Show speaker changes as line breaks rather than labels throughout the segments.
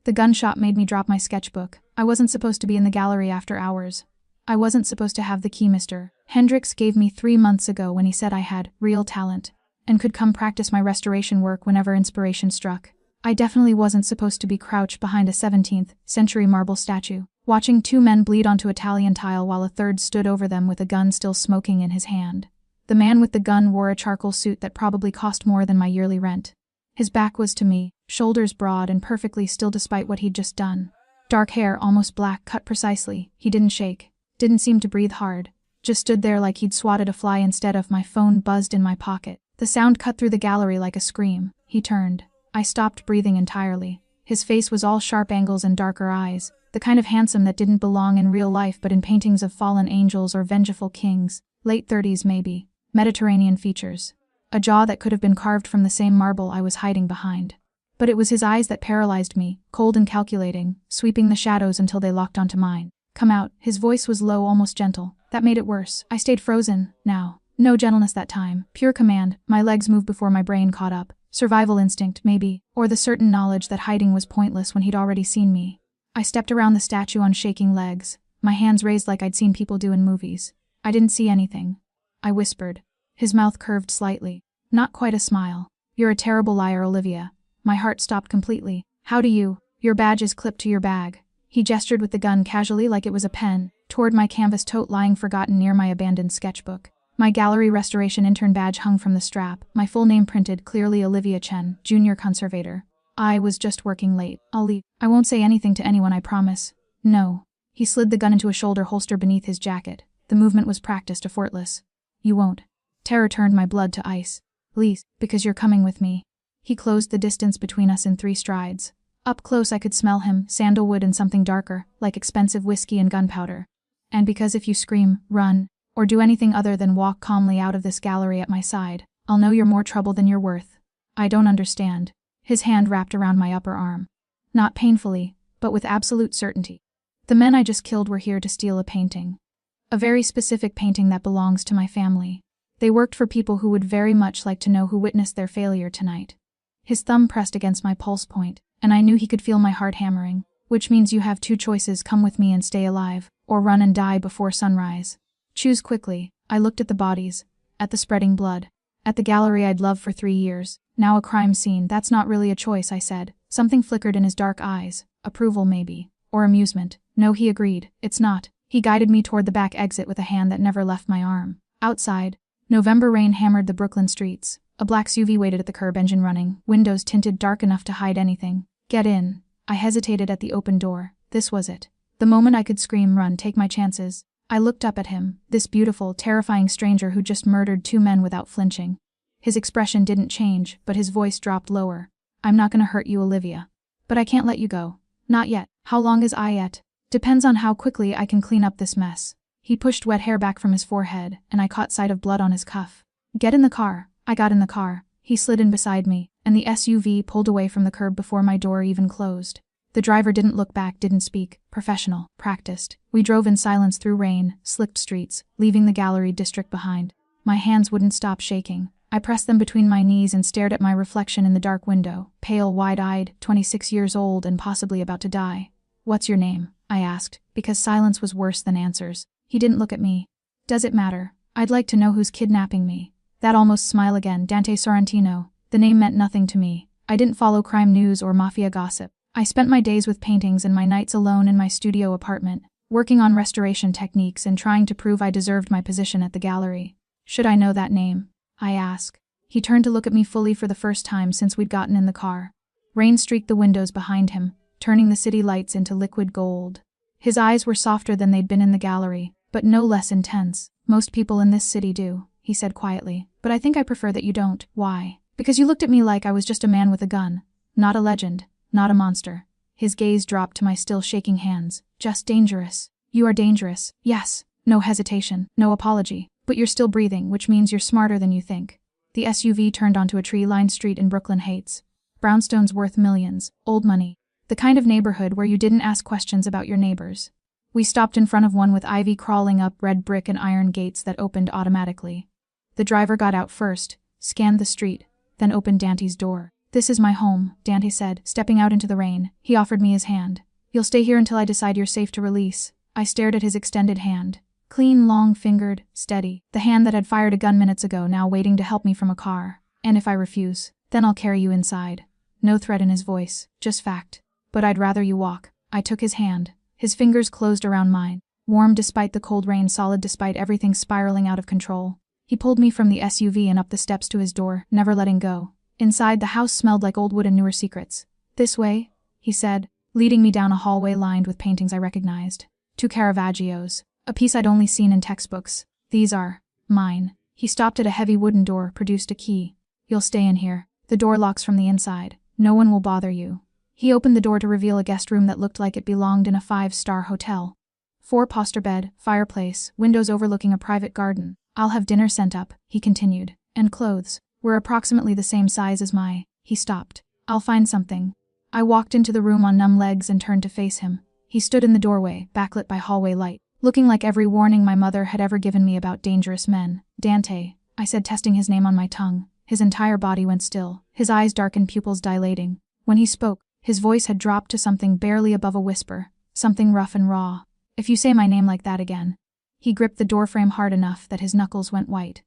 The gunshot made me drop my sketchbook. I wasn't supposed to be in the gallery after hours. I wasn't supposed to have the key Mr. Hendricks gave me 3 months ago when he said I had real talent and could come practice my restoration work whenever inspiration struck. I definitely wasn't supposed to be crouched behind a 17th century marble statue, watching 2 men bleed onto Italian tile while a third stood over them with a gun still smoking in his hand. The man with the gun wore a charcoal suit that probably cost more than my yearly rent. His back was to me, shoulders broad and perfectly still despite what he'd just done. Dark hair, almost black, cut precisely. He didn't shake, didn't seem to breathe hard, just stood there like he'd swatted a fly instead of. My phone buzzed in my pocket. The sound cut through the gallery like a scream. He turned. I stopped breathing entirely. His face was all sharp angles and darker eyes, the kind of handsome that didn't belong in real life but in paintings of fallen angels or vengeful kings. Late 30s maybe. Mediterranean features. A jaw that could have been carved from the same marble I was hiding behind. But it was his eyes that paralyzed me, cold and calculating, sweeping the shadows until they locked onto mine. Come out. His voice was low, almost gentle. That made it worse. I stayed frozen, now. No gentleness that time. Pure command. My legs moved before my brain caught up. Survival instinct, maybe, or the certain knowledge that hiding was pointless when he'd already seen me. I stepped around the statue on shaking legs, my hands raised like I'd seen people do in movies. I didn't see anything. I whispered. His mouth curved slightly. Not quite a smile. You're a terrible liar, Olivia. My heart stopped completely. How do you? Your badge is clipped to your bag. He gestured with the gun casually like it was a pen, toward my canvas tote lying forgotten near my abandoned sketchbook. My gallery restoration intern badge hung from the strap, my full name printed clearly, Olivia Chen, Junior Conservator. I was just working late. I'll leave. I won't say anything to anyone, I promise. No. He slid the gun into a shoulder holster beneath his jacket. The movement was practiced, effortless. You won't. Terror turned my blood to ice. Please, because you're coming with me. He closed the distance between us in 3 strides. Up close I could smell him, sandalwood and something darker, like expensive whiskey and gunpowder. And because if you scream, run, or do anything other than walk calmly out of this gallery at my side, I'll know you're more trouble than you're worth. I don't understand. His hand wrapped around my upper arm. Not painfully, but with absolute certainty. The men I just killed were here to steal a painting. A very specific painting that belongs to my family. They worked for people who would very much like to know who witnessed their failure tonight. His thumb pressed against my pulse point, and I knew he could feel my heart hammering, which means you have 2 choices: come with me and stay alive, or run and die before sunrise. Choose quickly. I looked at the bodies, at the spreading blood, at the gallery I'd loved for 3 years, now a crime scene. That's not really a choice, I said. Something flickered in his dark eyes. Approval maybe, or amusement. No, he agreed. It's not. He guided me toward the back exit with a hand that never left my arm. Outside, November rain hammered the Brooklyn streets. A black SUV waited at the curb, engine running, windows tinted dark enough to hide anything. Get in. I hesitated at the open door. This was it. The moment I could scream, run, take my chances. I looked up at him, this beautiful, terrifying stranger who just murdered 2 men without flinching. His expression didn't change, but his voice dropped lower. I'm not gonna hurt you, Olivia. But I can't let you go. Not yet. How long is I yet? Depends on how quickly I can clean up this mess. He pushed wet hair back from his forehead, and I caught sight of blood on his cuff. Get in the car. I got in the car. He slid in beside me, and the SUV pulled away from the curb before my door even closed. The driver didn't look back, didn't speak. Professional. Practiced. We drove in silence through rain, slicked streets, leaving the gallery district behind. My hands wouldn't stop shaking. I pressed them between my knees and stared at my reflection in the dark window, pale, wide-eyed, 26 years old and possibly about to die. What's your name? I asked, because silence was worse than answers. He didn't look at me. Does it matter? I'd like to know who's kidnapping me. That almost smile again, Dante Sorrentino. The name meant nothing to me. I didn't follow crime news or mafia gossip. I spent my days with paintings and my nights alone in my studio apartment, working on restoration techniques and trying to prove I deserved my position at the gallery. Should I know that name? I asked. He turned to look at me fully for the first time since we'd gotten in the car. Rain streaked the windows behind him, turning the city lights into liquid gold. His eyes were softer than they'd been in the gallery, but no less intense. Most people in this city do, he said quietly, but I think I prefer that you don't. Why? Because you looked at me like I was just a man with a gun. Not a legend. Not a monster. His gaze dropped to my still shaking hands. Just dangerous. You are dangerous. Yes. No hesitation. No apology. But you're still breathing, which means you're smarter than you think. The SUV turned onto a tree-lined street in Brooklyn Heights. Brownstone's worth millions. Old money. The kind of neighborhood where you didn't ask questions about your neighbors. We stopped in front of one with ivy crawling up, red brick and iron gates that opened automatically. The driver got out first, scanned the street, then opened Dante's door. This is my home, Dante said, stepping out into the rain. He offered me his hand. You'll stay here until I decide you're safe to release. I stared at his extended hand. Clean, long-fingered, steady. The hand that had fired a gun minutes ago, now waiting to help me from a car. And if I refuse, then I'll carry you inside. No threat in his voice, just fact. But I'd rather you walk. I took his hand. His fingers closed around mine. Warm despite the cold rain, solid despite everything spiraling out of control. He pulled me from the SUV and up the steps to his door, never letting go. Inside, the house smelled like old wood and newer secrets. This way, he said, leading me down a hallway lined with paintings I recognized. 2 Caravaggios. A piece I'd only seen in textbooks. These are mine. He stopped at a heavy wooden door, produced a key. You'll stay in here. The door locks from the inside. No one will bother you. He opened the door to reveal a guest room that looked like it belonged in a 5-star hotel. 4-poster bed, fireplace, windows overlooking a private garden. I'll have dinner sent up, he continued. And clothes. We're approximately the same size as my. He stopped. I'll find something. I walked into the room on numb legs and turned to face him. He stood in the doorway, backlit by hallway light, looking like every warning my mother had ever given me about dangerous men. Dante, I said, testing his name on my tongue. His entire body went still, his eyes darkened, pupils dilating. When he spoke, his voice had dropped to something barely above a whisper, something rough and raw. If you say my name like that again. He gripped the doorframe hard enough that his knuckles went white.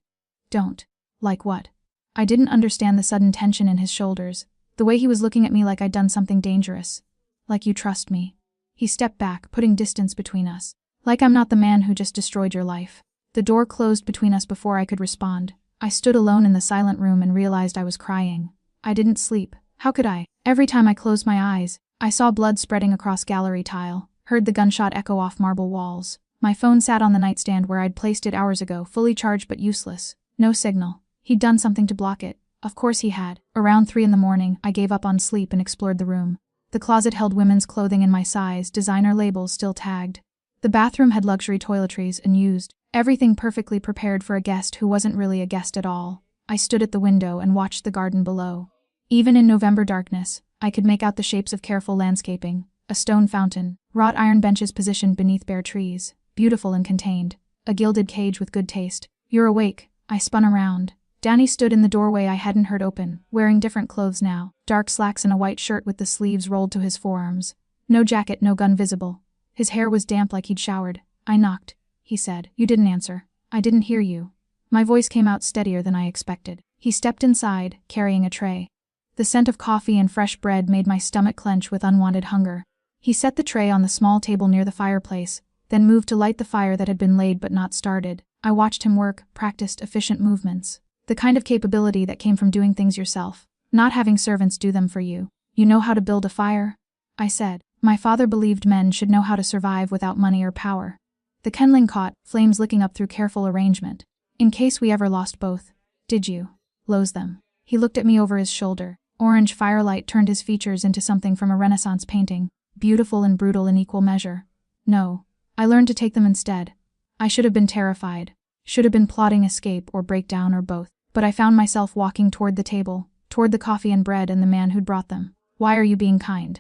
Don't. Like what? I didn't understand the sudden tension in his shoulders, the way he was looking at me like I'd done something dangerous. Like you trust me. He stepped back, putting distance between us. Like I'm not the man who just destroyed your life. The door closed between us before I could respond. I stood alone in the silent room and realized I was crying. I didn't sleep. How could I? Every time I closed my eyes, I saw blood spreading across gallery tile, heard the gunshot echo off marble walls. My phone sat on the nightstand where I'd placed it hours ago, fully charged but useless. No signal. He'd done something to block it. Of course he had. Around 3 a.m, I gave up on sleep and explored the room. The closet held women's clothing in my size, designer labels still tagged. The bathroom had luxury toiletries, unused. Everything perfectly prepared for a guest who wasn't really a guest at all. I stood at the window and watched the garden below. Even in November darkness, I could make out the shapes of careful landscaping. A stone fountain, wrought iron benches positioned beneath bare trees, beautiful and contained. A gilded cage with good taste. You're awake. I spun around. Danny stood in the doorway I hadn't heard open, wearing different clothes now. Dark slacks and a white shirt with the sleeves rolled to his forearms. No jacket, no gun visible. His hair was damp like he'd showered. I knocked, he said. You didn't answer. I didn't hear you. My voice came out steadier than I expected. He stepped inside, carrying a tray. The scent of coffee and fresh bread made my stomach clench with unwanted hunger. He set the tray on the small table near the fireplace, then moved to light the fire that had been laid but not started. I watched him work, practiced efficient movements. The kind of capability that came from doing things yourself, not having servants do them for you. You know how to build a fire? I said. My father believed men should know how to survive without money or power. The kindling caught, flames licking up through careful arrangement. In case we ever lost both. Did you lose them? He looked at me over his shoulder. Orange firelight turned his features into something from a Renaissance painting, beautiful and brutal in equal measure. No. I learned to take them instead. I should have been terrified. Should have been plotting escape or breakdown or both. But I found myself walking toward the table, toward the coffee and bread and the man who'd brought them. Why are you being kind?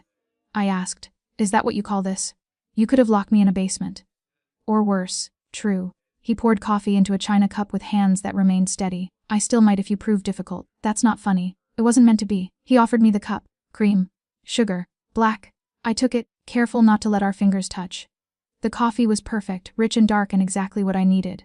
I asked. Is that what you call this? You could have locked me in a basement. Or worse. True. He poured coffee into a china cup with hands that remained steady. I still might if you prove difficult. That's not funny. It wasn't meant to be. He offered me the cup. Cream. Sugar. Black. I took it, careful not to let our fingers touch. The coffee was perfect, rich and dark and exactly what I needed.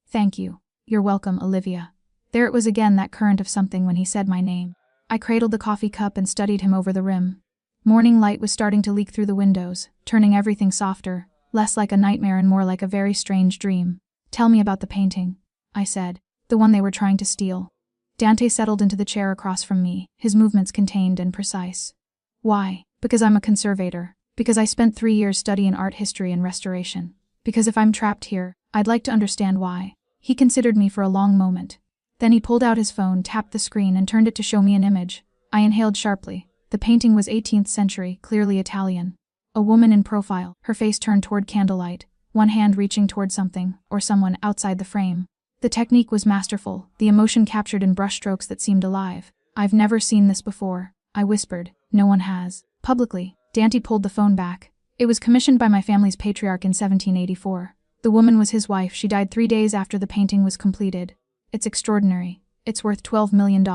Thank you. You're welcome, Olivia. There it was again, that current of something when he said my name. I cradled the coffee cup and studied him over the rim. Morning light was starting to leak through the windows, turning everything softer, less like a nightmare and more like a very strange dream. Tell me about the painting, I said. The one they were trying to steal. Dante settled into the chair across from me, his movements contained and precise. Why? Because I'm a conservator. Because I spent 3 years studying art history and restoration. Because if I'm trapped here, I'd like to understand why. He considered me for a long moment. Then he pulled out his phone, tapped the screen, and turned it to show me an image. I inhaled sharply. The painting was 18th century, clearly Italian. A woman in profile, her face turned toward candlelight, one hand reaching toward something, or someone, outside the frame. The technique was masterful, the emotion captured in brushstrokes that seemed alive. I've never seen this before, I whispered. No one has. Publicly. Dante pulled the phone back. It was commissioned by my family's patriarch in 1784. The woman was his wife. She died 3 days after the painting was completed. It's extraordinary. It's worth $12 million,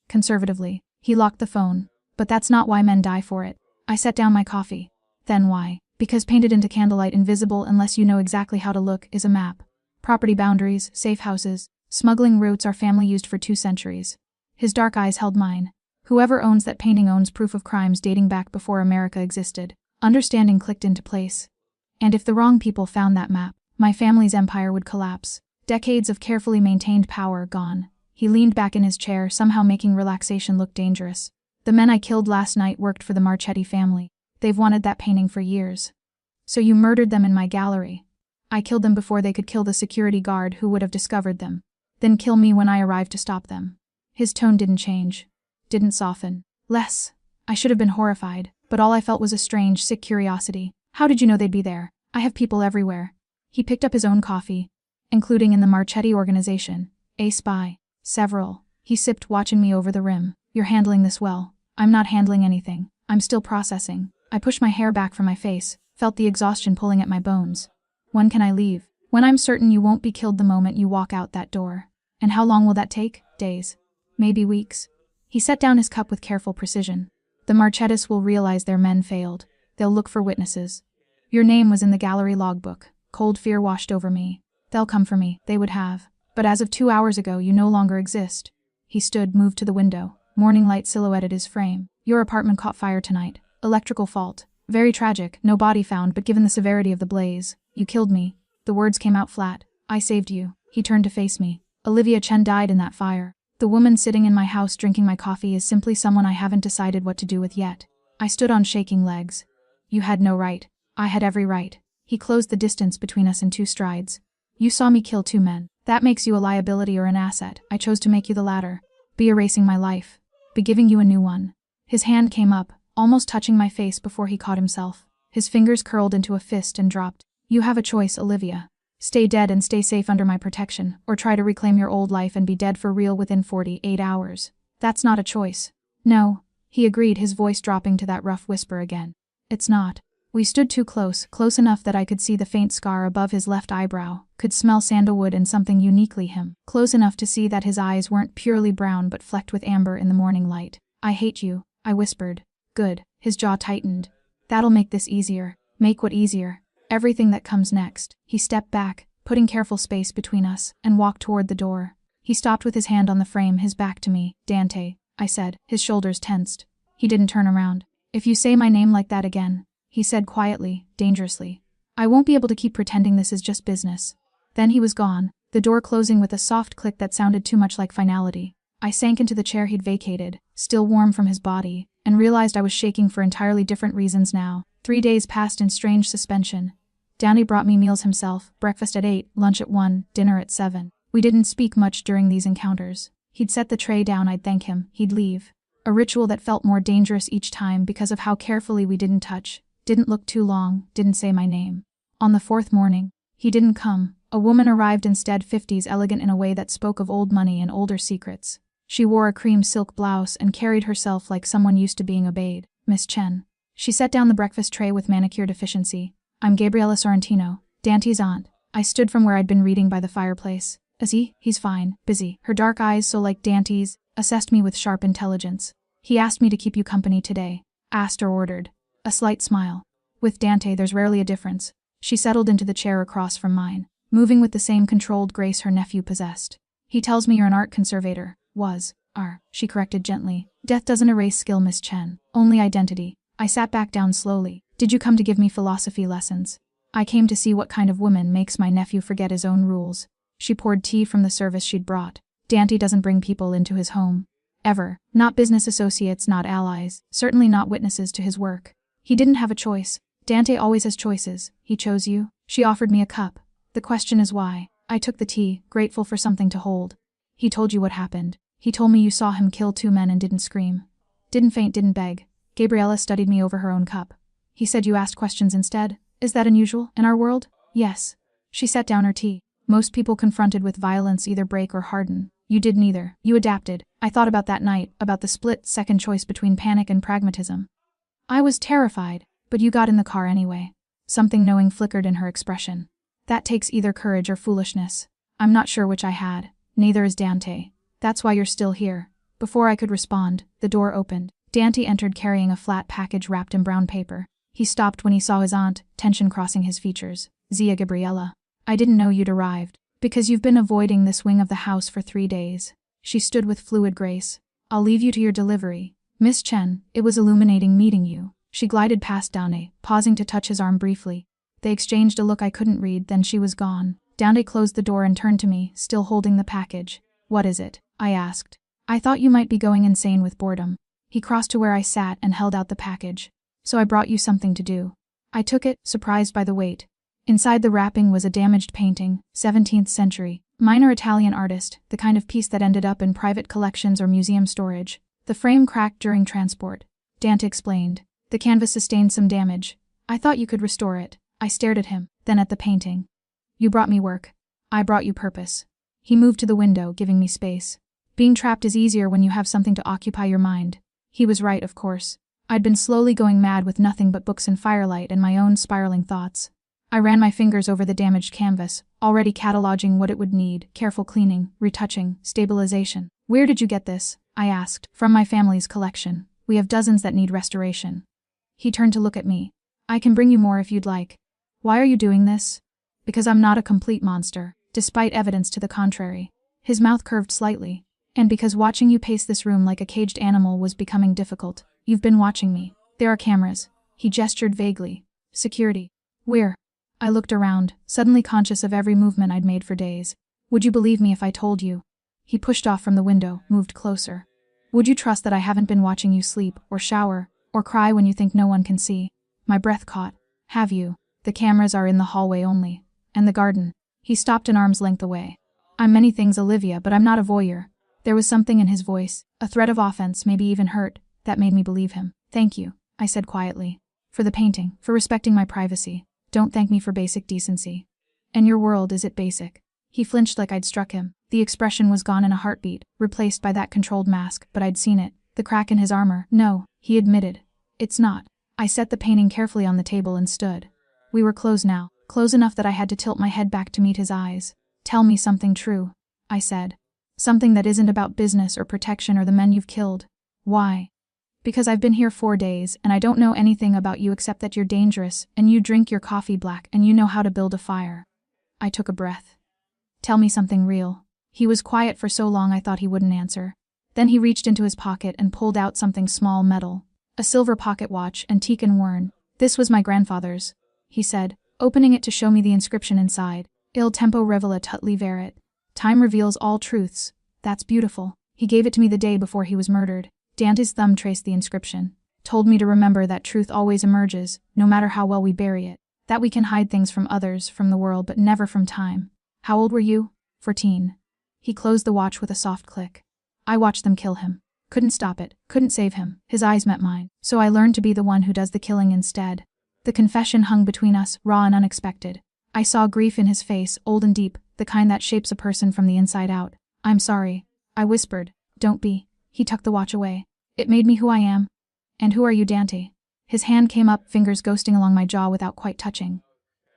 conservatively. He locked the phone. But that's not why men die for it. I set down my coffee. Then why? Because painted into candlelight, invisible unless you know exactly how to look, is a map. Property boundaries, safe houses, smuggling routes our family used for 2 centuries. His dark eyes held mine. Whoever owns that painting owns proof of crimes dating back before America existed. Understanding clicked into place. And if the wrong people found that map, my family's empire would collapse. Decades of carefully maintained power gone. He leaned back in his chair, somehow making relaxation look dangerous. The men I killed last night worked for the Marchetti family. They've wanted that painting for years. So you murdered them in my gallery. I killed them before they could kill the security guard who would have discovered them. Then kill me when I arrived to stop them. His tone didn't change. Didn't soften. Less. I should have been horrified, but all I felt was a strange, sick curiosity. How did you know they'd be there? I have people everywhere. He picked up his own coffee. Including in the Marchetti organization. A spy. Several. He sipped, watching me over the rim. You're handling this well. I'm not handling anything. I'm still processing. I pushed my hair back from my face, felt the exhaustion pulling at my bones. When can I leave? When I'm certain you won't be killed the moment you walk out that door. And how long will that take? Days. Maybe weeks. He set down his cup with careful precision. The Marchettis will realize their men failed. They'll look for witnesses. Your name was in the gallery logbook. Cold fear washed over me. They'll come for me. They would have. But as of 2 hours ago, you no longer exist. He stood, moved to the window. Morning light silhouetted his frame. Your apartment caught fire tonight. Electrical fault. Very tragic. No body found, but given the severity of the blaze, you killed me. The words came out flat. I saved you. He turned to face me. Olivia Chen died in that fire. The woman sitting in my house drinking my coffee is simply someone I haven't decided what to do with yet. I stood on shaking legs. You had no right. I had every right. He closed the distance between us in 2 strides. You saw me kill 2 men. That makes you a liability or an asset. I chose to make you the latter. Be erasing my life. Be giving you a new one. His hand came up, almost touching my face before he caught himself. His fingers curled into a fist and dropped. You have a choice, Olivia. Stay dead and stay safe under my protection, or try to reclaim your old life and be dead for real within 48 hours. That's not a choice. No, he agreed, his voice dropping to that rough whisper again. It's not. We stood too close, close enough that I could see the faint scar above his left eyebrow, could smell sandalwood and something uniquely him, close enough to see that his eyes weren't purely brown but flecked with amber in the morning light. I hate you, I whispered. Good. His jaw tightened. That'll make this easier. Make what easier? Everything that comes next. He stepped back, putting careful space between us, and walked toward the door. He stopped with his hand on the frame, his back to me. Dante, I said, his shoulders tensed. He didn't turn around. If you say my name like that again, he said quietly, dangerously, I won't be able to keep pretending this is just business. Then he was gone, the door closing with a soft click that sounded too much like finality. I sank into the chair he'd vacated, still warm from his body, and realized I was shaking for entirely different reasons now. 3 days passed in strange suspension. Downey brought me meals himself, breakfast at 8, lunch at 1, dinner at 7. We didn't speak much during these encounters. He'd set the tray down, I'd thank him, he'd leave. A ritual that felt more dangerous each time because of how carefully we didn't touch, didn't look too long, didn't say my name. On the 4th morning, he didn't come. A woman arrived instead, 50s, elegant in a way that spoke of old money and older secrets. She wore a cream silk blouse and carried herself like someone used to being obeyed. Miss Chen. She set down the breakfast tray with manicured efficiency. I'm Gabriella Sorrentino, Dante's aunt. I stood from where I'd been reading by the fireplace. Is he? He's fine, busy. Her dark eyes, so like Dante's, assessed me with sharp intelligence. He asked me to keep you company today. Asked or ordered. A slight smile. With Dante, there's rarely a difference. She settled into the chair across from mine, moving with the same controlled grace her nephew possessed. He tells me you're an art conservator. She corrected gently. Death doesn't erase skill, Miss Chen. Only identity. I sat back down slowly. Did you come to give me philosophy lessons? I came to see what kind of woman makes my nephew forget his own rules. She poured tea from the service she'd brought. Dante doesn't bring people into his home. Ever. Not business associates, not allies, certainly not witnesses to his work. He didn't have a choice. Dante always has choices. He chose you. She offered me a cup. The question is why. I took the tea, grateful for something to hold. He told you what happened. He told me you saw him kill 2 men and didn't scream. Didn't faint, didn't beg. Gabriella studied me over her own cup. He said you asked questions instead. Is that unusual in our world? Yes. She set down her tea. Most people confronted with violence either break or harden. You did neither. You adapted. I thought about that night, about the split-second choice between panic and pragmatism. I was terrified, but you got in the car anyway. Something knowing flickered in her expression. That takes either courage or foolishness. I'm not sure which I had. Neither is Dante. That's why you're still here. Before I could respond, the door opened. Dante entered carrying a flat package wrapped in brown paper. He stopped when he saw his aunt, tension crossing his features. Zia Gabriella. I didn't know you'd arrived. Because you've been avoiding this wing of the house for 3 days. She stood with fluid grace. I'll leave you to your delivery. Miss Chen, it was illuminating meeting you. She glided past Dante, pausing to touch his arm briefly. They exchanged a look I couldn't read, then she was gone. Dante closed the door and turned to me, still holding the package. What is it? I asked. I thought you might be going insane with boredom. He crossed to where I sat and held out the package. So I brought you something to do. I took it, surprised by the weight. Inside the wrapping was a damaged painting, 17th century, minor Italian artist, the kind of piece that ended up in private collections or museum storage. The frame cracked during transport. Dante explained. The canvas sustained some damage. I thought you could restore it. I stared at him, then at the painting. You brought me work. I brought you purpose. He moved to the window, giving me space. Being trapped is easier when you have something to occupy your mind. He was right, of course. I'd been slowly going mad with nothing but books and firelight and my own spiraling thoughts. I ran my fingers over the damaged canvas, already cataloging what it would need: careful cleaning, retouching, stabilization. Where did you get this? I asked. From my family's collection. We have dozens that need restoration. He turned to look at me. I can bring you more if you'd like. Why are you doing this? Because I'm not a complete monster, despite evidence to the contrary. His mouth curved slightly. And because watching you pace this room like a caged animal was becoming difficult. You've been watching me. There are cameras. He gestured vaguely. Security. Where? I looked around, suddenly conscious of every movement I'd made for days. Would you believe me if I told you? He pushed off from the window, moved closer. Would you trust that I haven't been watching you sleep, or shower, or cry when you think no one can see? My breath caught. Have you? The cameras are in the hallway only. And the garden. He stopped an arm's length away. I'm many things, Olivia, but I'm not a voyeur. There was something in his voice, a threat of offense, maybe even hurt, that made me believe him. Thank you, I said quietly. For the painting, for respecting my privacy. Don't thank me for basic decency. In your world, is it basic? He flinched like I'd struck him. The expression was gone in a heartbeat, replaced by that controlled mask, but I'd seen it. The crack in his armor. No, he admitted. It's not. I set the painting carefully on the table and stood. We were close now, close enough that I had to tilt my head back to meet his eyes. Tell me something true, I said. Something that isn't about business or protection or the men you've killed. Why? Because I've been here 4 days, and I don't know anything about you except that you're dangerous, and you drink your coffee black, and you know how to build a fire. I took a breath. Tell me something real. He was quiet for so long I thought he wouldn't answer. Then he reached into his pocket and pulled out something small, metal. A silver pocket watch, antique and worn. This was my grandfather's, he said, opening it to show me the inscription inside. Il tempo rivela tutti verit. Time reveals all truths. That's beautiful. He gave it to me the day before he was murdered. Dante's thumb traced the inscription. Told me to remember that truth always emerges, no matter how well we bury it. That we can hide things from others, from the world, but never from time. How old were you? 14. He closed the watch with a soft click. I watched them kill him. Couldn't stop it, couldn't save him. His eyes met mine. So I learned to be the one who does the killing instead. The confession hung between us, raw and unexpected. I saw grief in his face, old and deep, the kind that shapes a person from the inside out. I'm sorry. I whispered. Don't be. He tucked the watch away. It made me who I am. And who are you, Dante? His hand came up, fingers ghosting along my jaw without quite touching.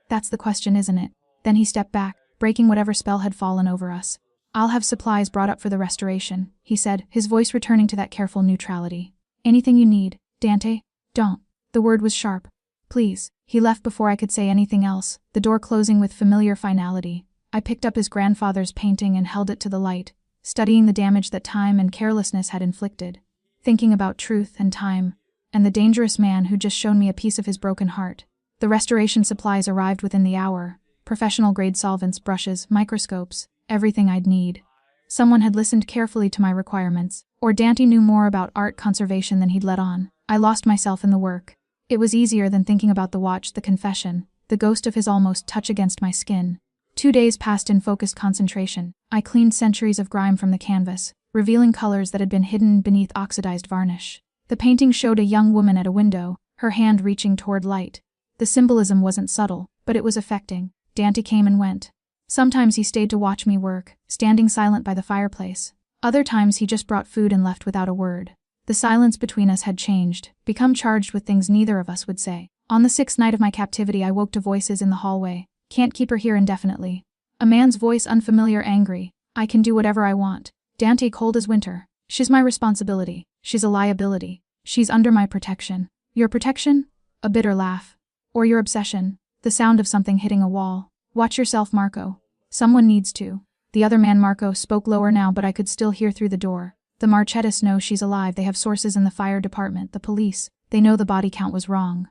That's the question, isn't it? Then he stepped back, breaking whatever spell had fallen over us. I'll have supplies brought up for the restoration, he said, his voice returning to that careful neutrality. Anything you need, Dante? Don't. The word was sharp. Please. He left before I could say anything else, the door closing with familiar finality. I picked up his grandfather's painting and held it to the light, studying the damage that time and carelessness had inflicted. Thinking about truth and time, and the dangerous man who just shown me a piece of his broken heart. The restoration supplies arrived within the hour. Professional-grade solvents, brushes, microscopes, everything I'd need. Someone had listened carefully to my requirements, or Dante knew more about art conservation than he'd let on. I lost myself in the work. It was easier than thinking about the watch, the confession, the ghost of his almost touch against my skin. 2 days passed in focused concentration. I cleaned centuries of grime from the canvas, revealing colors that had been hidden beneath oxidized varnish. The painting showed a young woman at a window, her hand reaching toward light. The symbolism wasn't subtle, but it was affecting. Dante came and went. Sometimes he stayed to watch me work, standing silent by the fireplace. Other times he just brought food and left without a word. The silence between us had changed, become charged with things neither of us would say. On the 6th night of my captivity I woke to voices in the hallway. Can't keep her here indefinitely. A man's voice, unfamiliar, angry. I can do whatever I want. Dante, cold as winter. She's my responsibility. She's a liability. She's under my protection. Your protection? A bitter laugh. Or your obsession? The sound of something hitting a wall. Watch yourself, Marco. Someone needs to. The other man, Marco, spoke lower now, but I could still hear through the door. The Marchettis know she's alive. They have sources in the fire department, the police. They know the body count was wrong.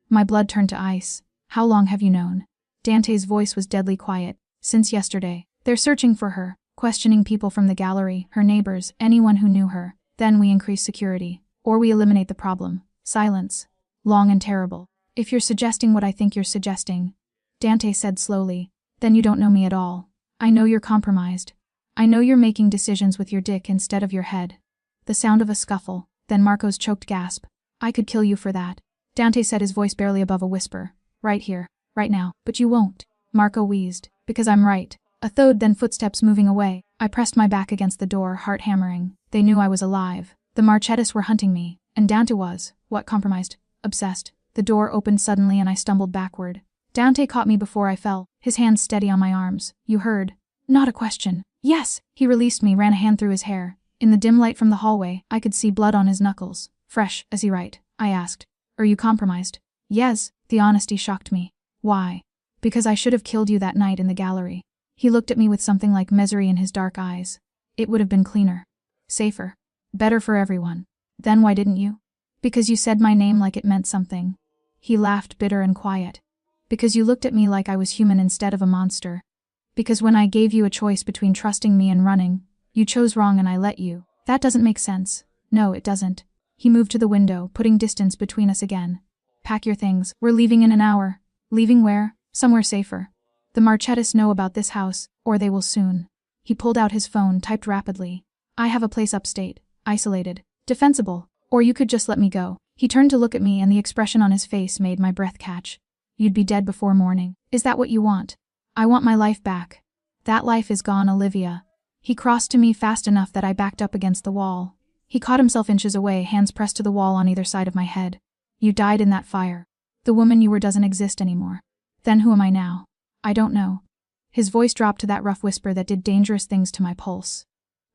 My blood turned to ice. How long have you known? Dante's voice was deadly quiet. Since yesterday. They're searching for her, questioning people from the gallery, her neighbors, anyone who knew her. Then we increase security. Or we eliminate the problem. Silence. Long and terrible. If you're suggesting what I think you're suggesting, Dante said slowly, then you don't know me at all. I know you're compromised. I know you're making decisions with your dick instead of your head. The sound of a scuffle, then Marco's choked gasp. I could kill you for that. Dante said, his voice barely above a whisper. Right here, right now, but you won't. Marco wheezed. Because I'm right. A thud, then footsteps moving away. I pressed my back against the door, heart hammering. They knew I was alive. The Marchettis were hunting me, and Dante was, what, compromised? Obsessed. The door opened suddenly and I stumbled backward. Dante caught me before I fell, his hands steady on my arms. You heard? Not a question. Yes. He released me, ran a hand through his hair. In the dim light from the hallway, I could see blood on his knuckles. Fresh, is he right? I asked. Are you compromised? Yes. The honesty shocked me. Why? Because I should have killed you that night in the gallery. He looked at me with something like misery in his dark eyes. It would have been cleaner. Safer. Better for everyone. Then why didn't you? Because you said my name like it meant something. He laughed, bitter and quiet. Because you looked at me like I was human instead of a monster. Because when I gave you a choice between trusting me and running, you chose wrong and I let you. That doesn't make sense. No, it doesn't. He moved to the window, putting distance between us again. Pack your things. We're leaving in an hour. Leaving where? Somewhere safer. The Marchettis know about this house, or they will soon. He pulled out his phone, typed rapidly. I have a place upstate. Isolated. Defensible. Or you could just let me go. He turned to look at me and the expression on his face made my breath catch. You'd be dead before morning. Is that what you want? I want my life back. That life is gone, Olivia. He crossed to me fast enough that I backed up against the wall. He caught himself inches away, hands pressed to the wall on either side of my head. You died in that fire. The woman you were doesn't exist anymore. Then who am I now? I don't know. His voice dropped to that rough whisper that did dangerous things to my pulse.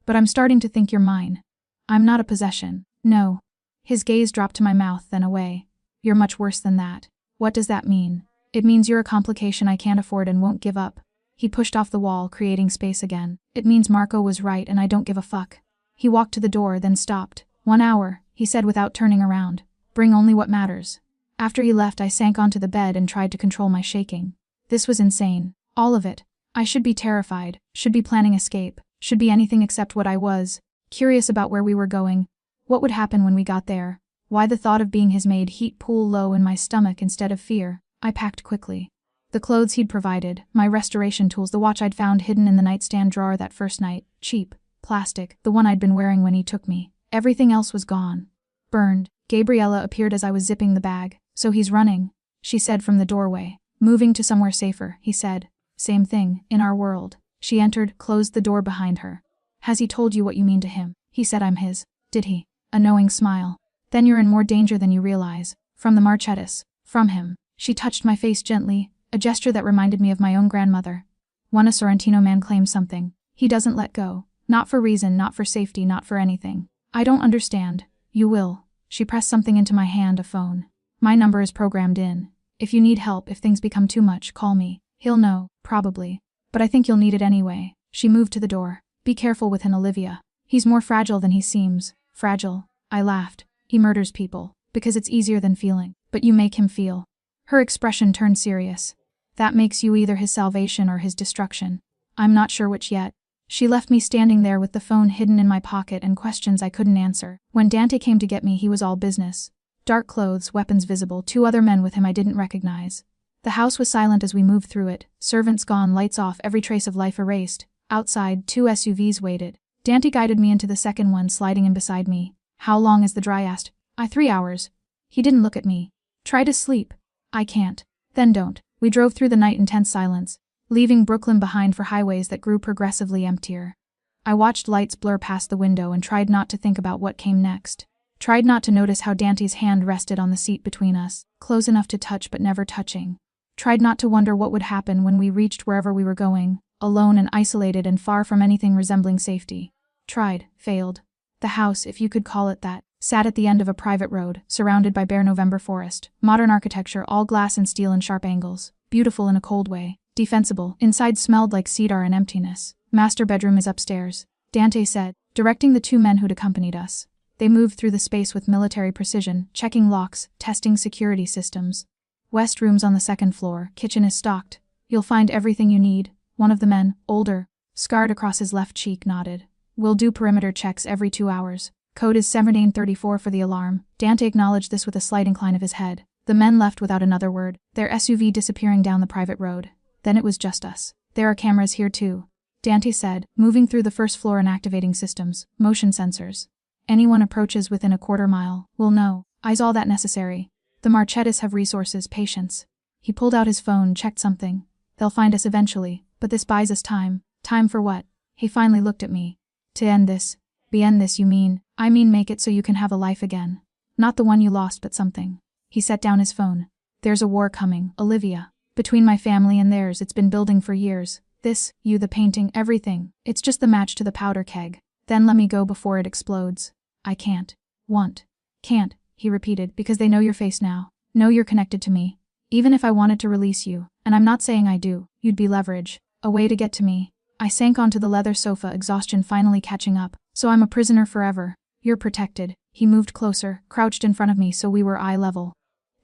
But I'm starting to think you're mine. I'm not a possession. No. His gaze dropped to my mouth, then away. You're much worse than that. What does that mean? It means you're a complication I can't afford and won't give up. He pushed off the wall, creating space again. It means Marco was right and I don't give a fuck. He walked to the door, then stopped. 1 hour, he said without turning around. Bring only what matters. After he left, I sank onto the bed and tried to control my shaking. This was insane. All of it. I should be terrified, should be planning escape, should be anything except what I was. Curious about where we were going. What would happen when we got there? Why the thought of being his made heat pool low in my stomach instead of fear? I packed quickly. The clothes he'd provided, my restoration tools, the watch I'd found hidden in the nightstand drawer that first night, cheap, plastic, the one I'd been wearing when he took me. Everything else was gone. Burned. Gabriella appeared as I was zipping the bag. So he's running, she said from the doorway. Moving to somewhere safer, he said. Same thing, in our world. She entered, closed the door behind her. Has he told you what you mean to him? He said I'm his. Did he? A knowing smile. Then you're in more danger than you realize. From the Marchettis. From him. She touched my face gently, a gesture that reminded me of my own grandmother. When a Sorrentino man claims something, he doesn't let go. Not for reason, not for safety, not for anything. I don't understand. You will. She pressed something into my hand, a phone. My number is programmed in. If you need help, if things become too much, call me. He'll know, probably. But I think you'll need it anyway. She moved to the door. Be careful with him, Olivia. He's more fragile than he seems. Fragile. I laughed. He murders people. Because it's easier than feeling. But you make him feel. Her expression turned serious. That makes you either his salvation or his destruction. I'm not sure which yet. She left me standing there with the phone hidden in my pocket and questions I couldn't answer. When Dante came to get me, he was all business. Dark clothes, weapons visible, 2 other men with him I didn't recognize. The house was silent as we moved through it, servants gone, lights off, every trace of life erased. Outside, 2 SUVs waited. Dante guided me into the second one, sliding in beside me. How long is the drive? Asked. 3 hours. He didn't look at me. Try to sleep. I can't. Then don't. We drove through the night in tense silence, leaving Brooklyn behind for highways that grew progressively emptier. I watched lights blur past the window and tried not to think about what came next. Tried not to notice how Dante's hand rested on the seat between us, close enough to touch but never touching. Tried not to wonder what would happen when we reached wherever we were going, alone and isolated and far from anything resembling safety. Tried, failed. The house, if you could call it that, sat at the end of a private road, surrounded by bare November forest. Modern architecture, all glass and steel in sharp angles. Beautiful in a cold way. Defensible. Inside smelled like cedar and emptiness. Master bedroom is upstairs, Dante said, directing the two men who'd accompanied us. They moved through the space with military precision, checking locks, testing security systems. West room's on the second floor. Kitchen is stocked. You'll find everything you need. One of the men, older, scarred across his left cheek, nodded. We'll do perimeter checks every 2 hours. Code is 1734 for the alarm. Dante acknowledged this with a slight incline of his head. The men left without another word, their SUV disappearing down the private road. Then it was just us. There are cameras here too, Dante said, moving through the first floor and activating systems, motion sensors. Anyone approaches within a quarter mile will know. Eyes all that necessary. The Marchettis have resources, patience. He pulled out his phone, checked something. They'll find us eventually, but this buys us time. Time for what? He finally looked at me. To end this. Be end this, you mean? I mean make it so you can have a life again. Not the one you lost, but something. He set down his phone. There's a war coming, Olivia. Between my family and theirs, it's been building for years. This, you, the painting, everything. It's just the match to the powder keg. Then let me go before it explodes. I can't. Want. Can't, he repeated, because they know your face now. Know you're connected to me. Even if I wanted to release you, and I'm not saying I do, you'd be leverage. A way to get to me. I sank onto the leather sofa, exhaustion finally catching up. So I'm a prisoner forever. You're protected. He moved closer, crouched in front of me so we were eye level.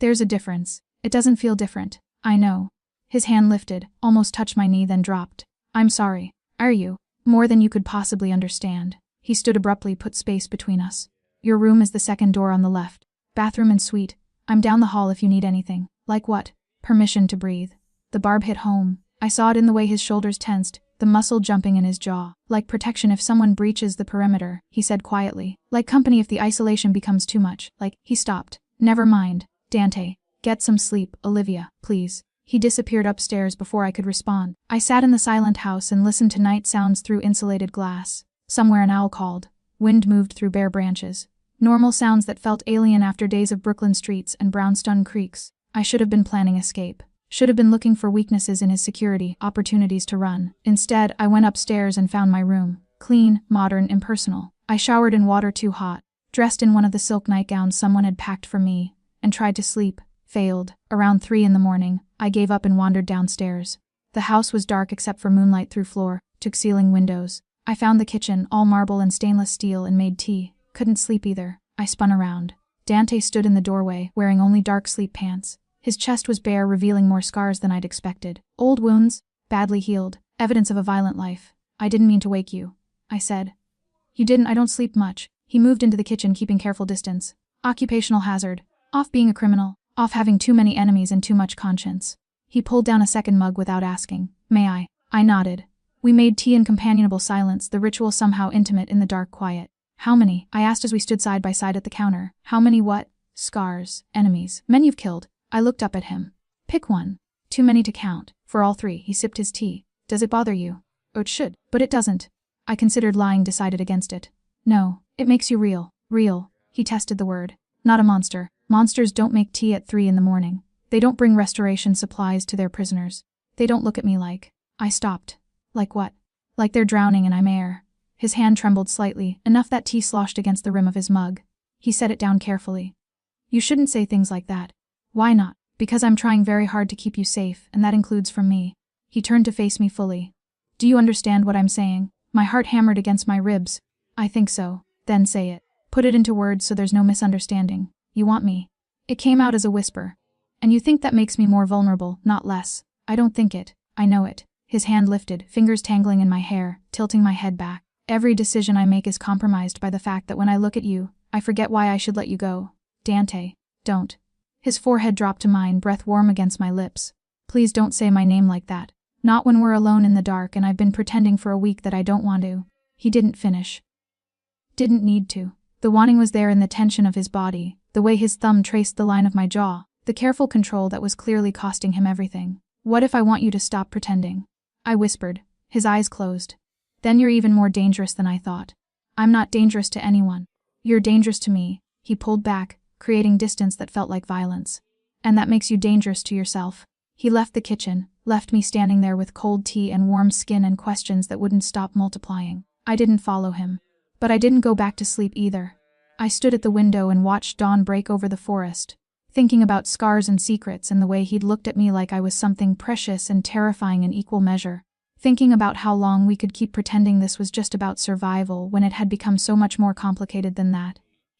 There's a difference. It doesn't feel different. I know. His hand lifted, almost touched my knee, then dropped. I'm sorry. Are you? More than you could possibly understand. He stood abruptly, put space between us. Your room is the second door on the left. Bathroom and suite. I'm down the hall if you need anything. Like what? Permission to breathe. The barb hit home. I saw it in the way his shoulders tensed, the muscle jumping in his jaw. Like protection if someone breaches the perimeter, he said quietly. Like company if the isolation becomes too much. Like, he stopped. Never mind. Dante. Get some sleep, Olivia, please. He disappeared upstairs before I could respond. I sat in the silent house and listened to night sounds through insulated glass. Somewhere an owl called. Wind moved through bare branches. Normal sounds that felt alien after days of Brooklyn streets and brownstone creeks. I should have been planning escape. Should have been looking for weaknesses in his security, opportunities to run. Instead, I went upstairs and found my room. Clean, modern, impersonal. I showered in water too hot. Dressed in one of the silk nightgowns someone had packed for me. And tried to sleep. Failed. Around 3 in the morning, I gave up and wandered downstairs. The house was dark except for moonlight through floor, to ceiling windows. I found the kitchen, all marble and stainless steel, and made tea. Couldn't sleep either. I spun around. Dante stood in the doorway, wearing only dark sleep pants. His chest was bare, revealing more scars than I'd expected. Old wounds, badly healed, evidence of a violent life. I didn't mean to wake you, I said. You didn't, I don't sleep much. He moved into the kitchen, keeping careful distance. Occupational hazard. Off being a criminal. Off having too many enemies and too much conscience. He pulled down a second mug without asking. May I? I nodded. We made tea in companionable silence, the ritual somehow intimate in the dark quiet. How many? I asked as we stood side by side at the counter. How many what? Scars. Enemies. Men you've killed. I looked up at him. Pick one. Too many to count. For all 3, he sipped his tea. Does it bother you? It should, but it doesn't. I considered lying, decided against it. No, it makes you real. Real. He tested the word. Not a monster. Monsters don't make tea at 3 in the morning. They don't bring restoration supplies to their prisoners. They don't look at me like. I stopped. Like what? Like they're drowning and I'm air. His hand trembled slightly, enough that tea sloshed against the rim of his mug. He set it down carefully. You shouldn't say things like that. Why not? Because I'm trying very hard to keep you safe, and that includes from me. He turned to face me fully. Do you understand what I'm saying? My heart hammered against my ribs. I think so. Then say it. Put it into words so there's no misunderstanding. You want me. It came out as a whisper. And you think that makes me more vulnerable, not less. I don't think it. I know it. His hand lifted, fingers tangling in my hair, tilting my head back. Every decision I make is compromised by the fact that when I look at you, I forget why I should let you go. Dante. Don't. His forehead dropped to mine, breath warm against my lips. Please don't say my name like that. Not when we're alone in the dark and I've been pretending for a week that I don't want to. He didn't finish. Didn't need to. The wanting was there in the tension of his body, the way his thumb traced the line of my jaw, the careful control that was clearly costing him everything. What if I want you to stop pretending? I whispered. His eyes closed. Then you're even more dangerous than I thought. I'm not dangerous to anyone. You're dangerous to me. He pulled back, creating distance that felt like violence. And that makes you dangerous to yourself. He left the kitchen, left me standing there with cold tea and warm skin and questions that wouldn't stop multiplying. I didn't follow him. But I didn't go back to sleep either. I stood at the window and watched dawn break over the forest, thinking about scars and secrets and the way he'd looked at me like I was something precious and terrifying in equal measure. Thinking about how long we could keep pretending this was just about survival when it had become so much more complicated than that.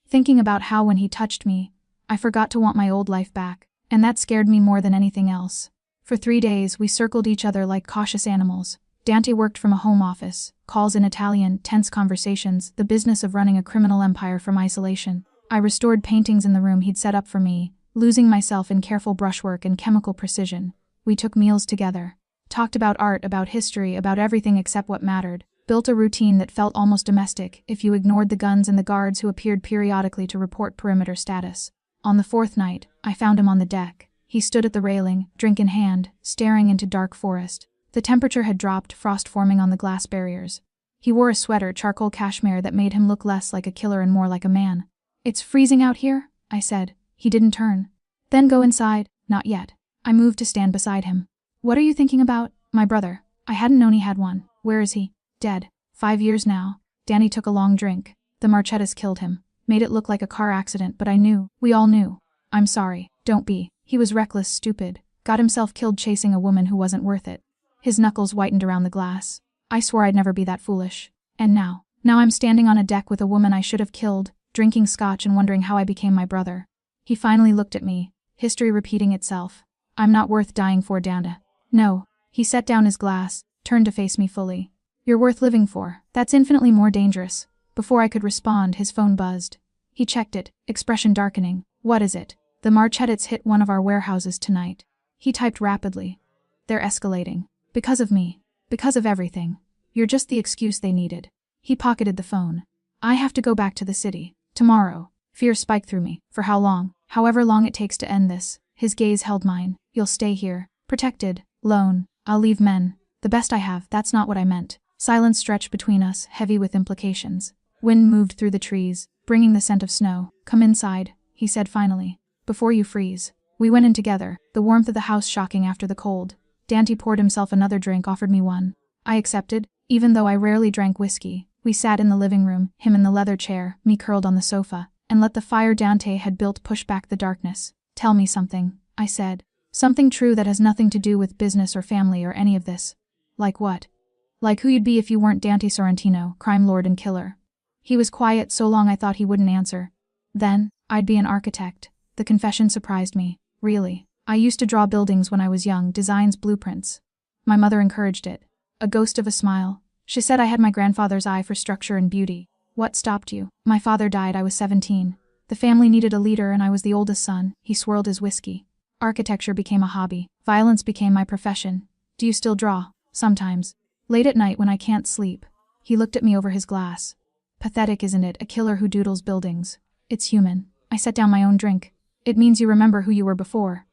Thinking about how when he touched me, I forgot to want my old life back, and that scared me more than anything else. For 3 days, we circled each other like cautious animals. Dante worked from a home office, calls in Italian, tense conversations, the business of running a criminal empire from isolation. I restored paintings in the room he'd set up for me, losing myself in careful brushwork and chemical precision. We took meals together, talked about art, about history, about everything except what mattered, built a routine that felt almost domestic if you ignored the guns and the guards who appeared periodically to report perimeter status. On the 4th night, I found him on the deck. He stood at the railing, drink in hand, staring into dark forest. The temperature had dropped, frost forming on the glass barriers. He wore a sweater, charcoal cashmere, that made him look less like a killer and more like a man. "It's freezing out here," I said. He didn't turn. "Then go inside." "Not yet." I moved to stand beside him. "What are you thinking about?" "My brother. I hadn't known he had one." "Where is he?" "Dead. 5 years now." Danny took a long drink. "The Marchettas killed him. Made it look like a car accident, but I knew. We all knew." "I'm sorry." "Don't be. He was reckless, stupid. Got himself killed chasing a woman who wasn't worth it." His knuckles whitened around the glass. "I swore I'd never be that foolish. And now I'm standing on a deck with a woman I should have killed, drinking scotch and wondering how I became my brother." He finally looked at me, history repeating itself. "I'm not worth dying for, Danda." "No." He set down his glass, turned to face me fully. "You're worth living for. That's infinitely more dangerous." Before I could respond, his phone buzzed. He checked it, expression darkening. "What is it?" "The Marchettas hit one of our warehouses tonight." He typed rapidly. "They're escalating. Because of me. Because of everything. You're just the excuse they needed." He pocketed the phone. "I have to go back to the city. Tomorrow." Fear spiked through me. "For how long?" "However long it takes to end this." His gaze held mine. "You'll stay here. Protected. Lone. I'll leave men. The best I have, that's not what I meant." Silence stretched between us, heavy with implications. Wind moved through the trees, bringing the scent of snow. "Come inside," he said finally. "Before you freeze." We went in together, the warmth of the house shocking after the cold. Dante poured himself another drink, offered me one. I accepted, even though I rarely drank whiskey. We sat in the living room, him in the leather chair, me curled on the sofa, and let the fire Dante had built push back the darkness. "Tell me something," I said. "Something true that has nothing to do with business or family or any of this." "Like what?" "Like who you'd be if you weren't Dante Sorrentino, crime lord and killer." He was quiet so long I thought he wouldn't answer. "Then, I'd be an architect." The confession surprised me. "Really? I used to draw buildings when I was young, designs, blueprints." My mother encouraged it. A ghost of a smile. She said I had my grandfather's eye for structure and beauty. "What stopped you?" "My father died, I was 17. The family needed a leader and I was the oldest son." He swirled his whiskey. "Architecture became a hobby. Violence became my profession." "Do you still draw?" "Sometimes. Late at night when I can't sleep." He looked at me over his glass. "Pathetic, isn't it, a killer who doodles buildings?" "It's human." I set down my own drink. "It means you remember who you were before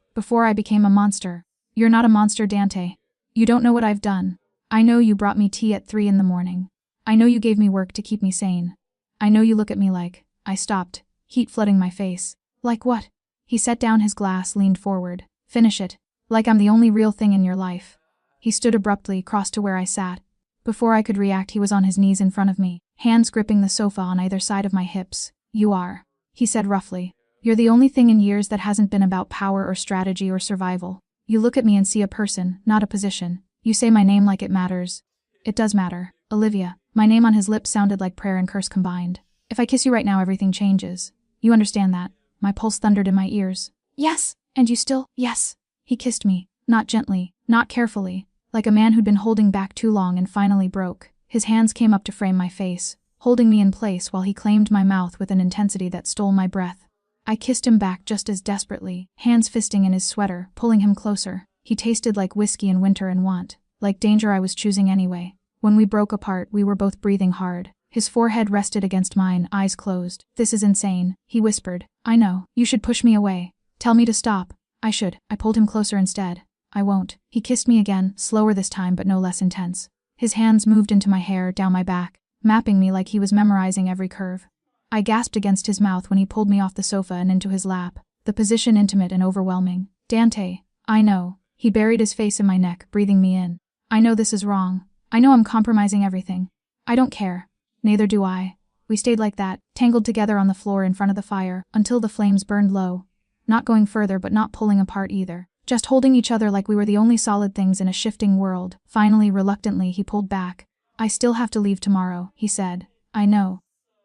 I became a monster." "You're not a monster, Dante. You don't know what I've done. I know you brought me tea at 3 in the morning. I know you gave me work to keep me sane. I know you look at me like..." I stopped, heat flooding my face. "Like what?" He set down his glass, leaned forward. "Finish it. Like I'm the only real thing in your life." He stood abruptly, crossed to where I sat. Before I could react, he was on his knees in front of me, hands gripping the sofa on either side of my hips. "You are," he said roughly. "You're the only thing in years that hasn't been about power or strategy or survival. You look at me and see a person, not a position. You say my name like it matters." "It does matter. Olivia." My name on his lips sounded like prayer and curse combined. "If I kiss you right now, everything changes. You understand that?" My pulse thundered in my ears. "Yes." "And you still..." "Yes." He kissed me, not gently, not carefully, like a man who'd been holding back too long and finally broke. His hands came up to frame my face, holding me in place while he claimed my mouth with an intensity that stole my breath. I kissed him back just as desperately, hands fisting in his sweater, pulling him closer. He tasted like whiskey in winter and want, like danger I was choosing anyway. When we broke apart, we were both breathing hard. His forehead rested against mine, eyes closed. "This is insane," he whispered. "I know. You should push me away. Tell me to stop." "I should." I pulled him closer instead. "I won't." He kissed me again, slower this time but no less intense. His hands moved into my hair, down my back, mapping me like he was memorizing every curve. I gasped against his mouth when he pulled me off the sofa and into his lap, the position intimate and overwhelming. "Dante, I know." He buried his face in my neck, breathing me in. "I know this is wrong. I know I'm compromising everything. I don't care." "Neither do I." We stayed like that, tangled together on the floor in front of the fire, until the flames burned low. Not going further but not pulling apart either. Just holding each other like we were the only solid things in a shifting world. Finally, reluctantly, he pulled back. I still have to leave tomorrow, he said. I know.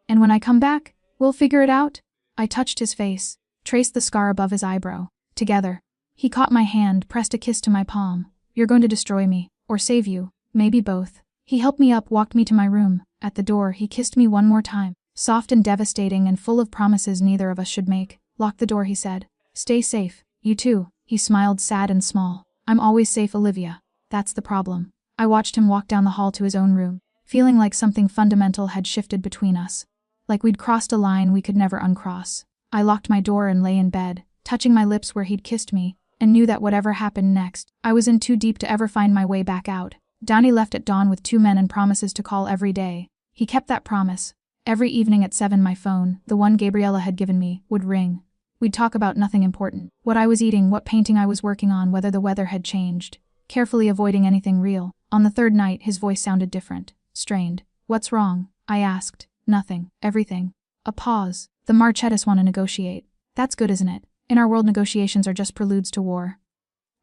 And when I come back, we'll figure it out? I touched his face, traced the scar above his eyebrow. Together. He caught my hand, pressed a kiss to my palm. You're going to destroy me, or save you, maybe both. He helped me up, walked me to my room. At the door, he kissed me one more time. Soft and devastating and full of promises neither of us should make. Lock the door, he said. Stay safe. You too. He smiled, sad and small. I'm always safe, Olivia. That's the problem. I watched him walk down the hall to his own room, feeling like something fundamental had shifted between us. Like we'd crossed a line we could never uncross. I locked my door and lay in bed, touching my lips where he'd kissed me, and knew that whatever happened next, I was in too deep to ever find my way back out. Dante left at dawn with 2 men and promises to call every day. He kept that promise. Every evening at 7 my phone, the one Gabriella had given me, would ring. We'd talk about nothing important. What I was eating, what painting I was working on, whether the weather had changed. Carefully avoiding anything real. On the 3rd night, his voice sounded different. Strained. What's wrong? I asked. Nothing. Everything. A pause. The Marchettis want to negotiate. That's good, isn't it? In our world, negotiations are just preludes to war.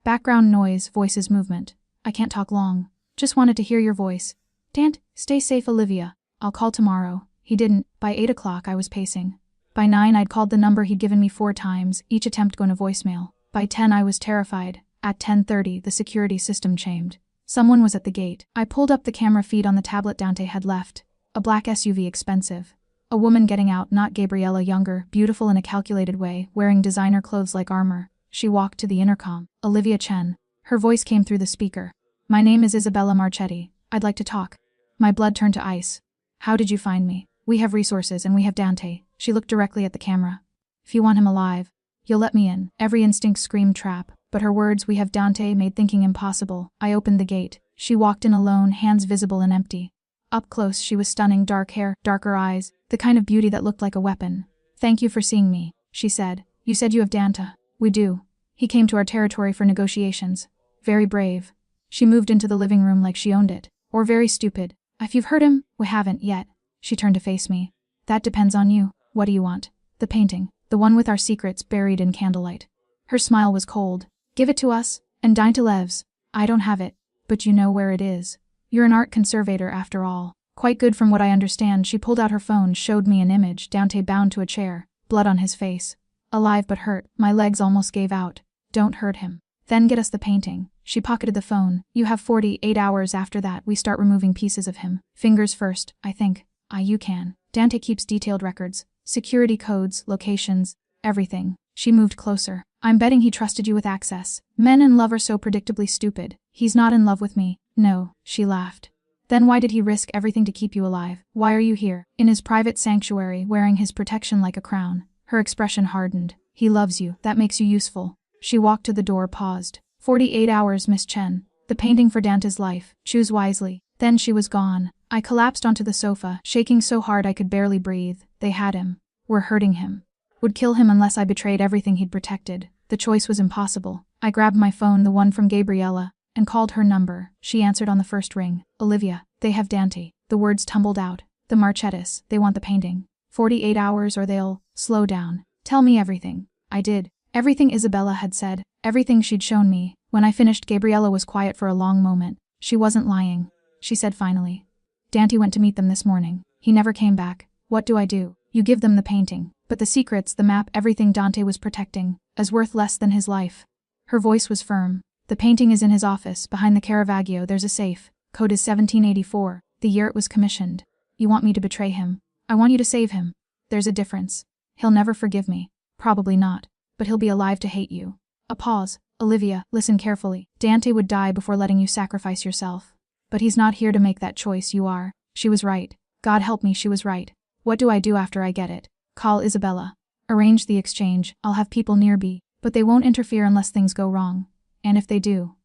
Background noise, voices, movement. I can't talk long. Just wanted to hear your voice. Dant, stay safe, Olivia. I'll call tomorrow. He didn't. By 8 o'clock, I was pacing. By 9, I'd called the number he'd given me 4 times, each attempt going to voicemail. By 10, I was terrified. At 10:30, the security system chimed. Someone was at the gate. I pulled up the camera feed on the tablet Dante had left. A black SUV, expensive. A woman getting out, not Gabriella, younger, beautiful in a calculated way, wearing designer clothes like armor. She walked to the intercom. Olivia Chen. Her voice came through the speaker. My name is Isabella Marchetti. I'd like to talk. My blood turned to ice. How did you find me? We have resources and we have Dante. She looked directly at the camera. If you want him alive, you'll let me in. Every instinct screamed trap, but her words, we have Dante, made thinking impossible. I opened the gate. She walked in alone, hands visible and empty. Up close, she was stunning, dark hair, darker eyes, the kind of beauty that looked like a weapon. Thank you for seeing me, she said. You said you have Dante. We do. He came to our territory for negotiations. Very brave. She moved into the living room like she owned it. Or very stupid. If you've heard him, we haven't yet. She turned to face me. That depends on you. What do you want? The painting. The one with our secrets buried in candlelight. Her smile was cold. Give it to us, and dine to Lev's. I don't have it, but you know where it is. You're an art conservator after all. Quite good from what I understand. She pulled out her phone, showed me an image, Dante bound to a chair, blood on his face. Alive but hurt, my legs almost gave out. Don't hurt him. Then get us the painting. She pocketed the phone. You have 48 hours after that. We start removing pieces of him. Fingers first, I think. You can. Dante keeps detailed records. Security codes, locations, everything. She moved closer. I'm betting he trusted you with access. Men in love are so predictably stupid. He's not in love with me. No, she laughed. Then why did he risk everything to keep you alive? Why are you here? In his private sanctuary, wearing his protection like a crown. Her expression hardened. He loves you. That makes you useful. She walked to the door, paused. 48 hours, Miss Chen. The painting for Dante's life. Choose wisely. Then she was gone. I collapsed onto the sofa, shaking so hard I could barely breathe. They had him. Were hurting him. Would kill him unless I betrayed everything he'd protected. The choice was impossible. I grabbed my phone, the one from Gabriella, and called her number. She answered on the first ring. Olivia, they have Dante. The words tumbled out. The Marchettis, they want the painting. 48 hours or they'll slow down. Tell me everything. I did. Everything Isabella had said. Everything she'd shown me. When I finished, Gabriella was quiet for a long moment. She wasn't lying. She said finally. Dante went to meet them this morning. He never came back. What do? You give them the painting. But the secrets, the map, everything Dante was protecting, is worth less than his life. Her voice was firm. The painting is in his office. Behind the Caravaggio there's a safe. Code is 1784, the year it was commissioned. You want me to betray him. I want you to save him. There's a difference. He'll never forgive me. Probably not. But he'll be alive to hate you. A pause. Olivia, listen carefully. Dante would die before letting you sacrifice yourself. But he's not here to make that choice. You are. She was right. God help me, she was right. What do I do after I get it? Call Isabella. Arrange the exchange. I'll have people nearby, but they won't interfere unless things go wrong. And if they do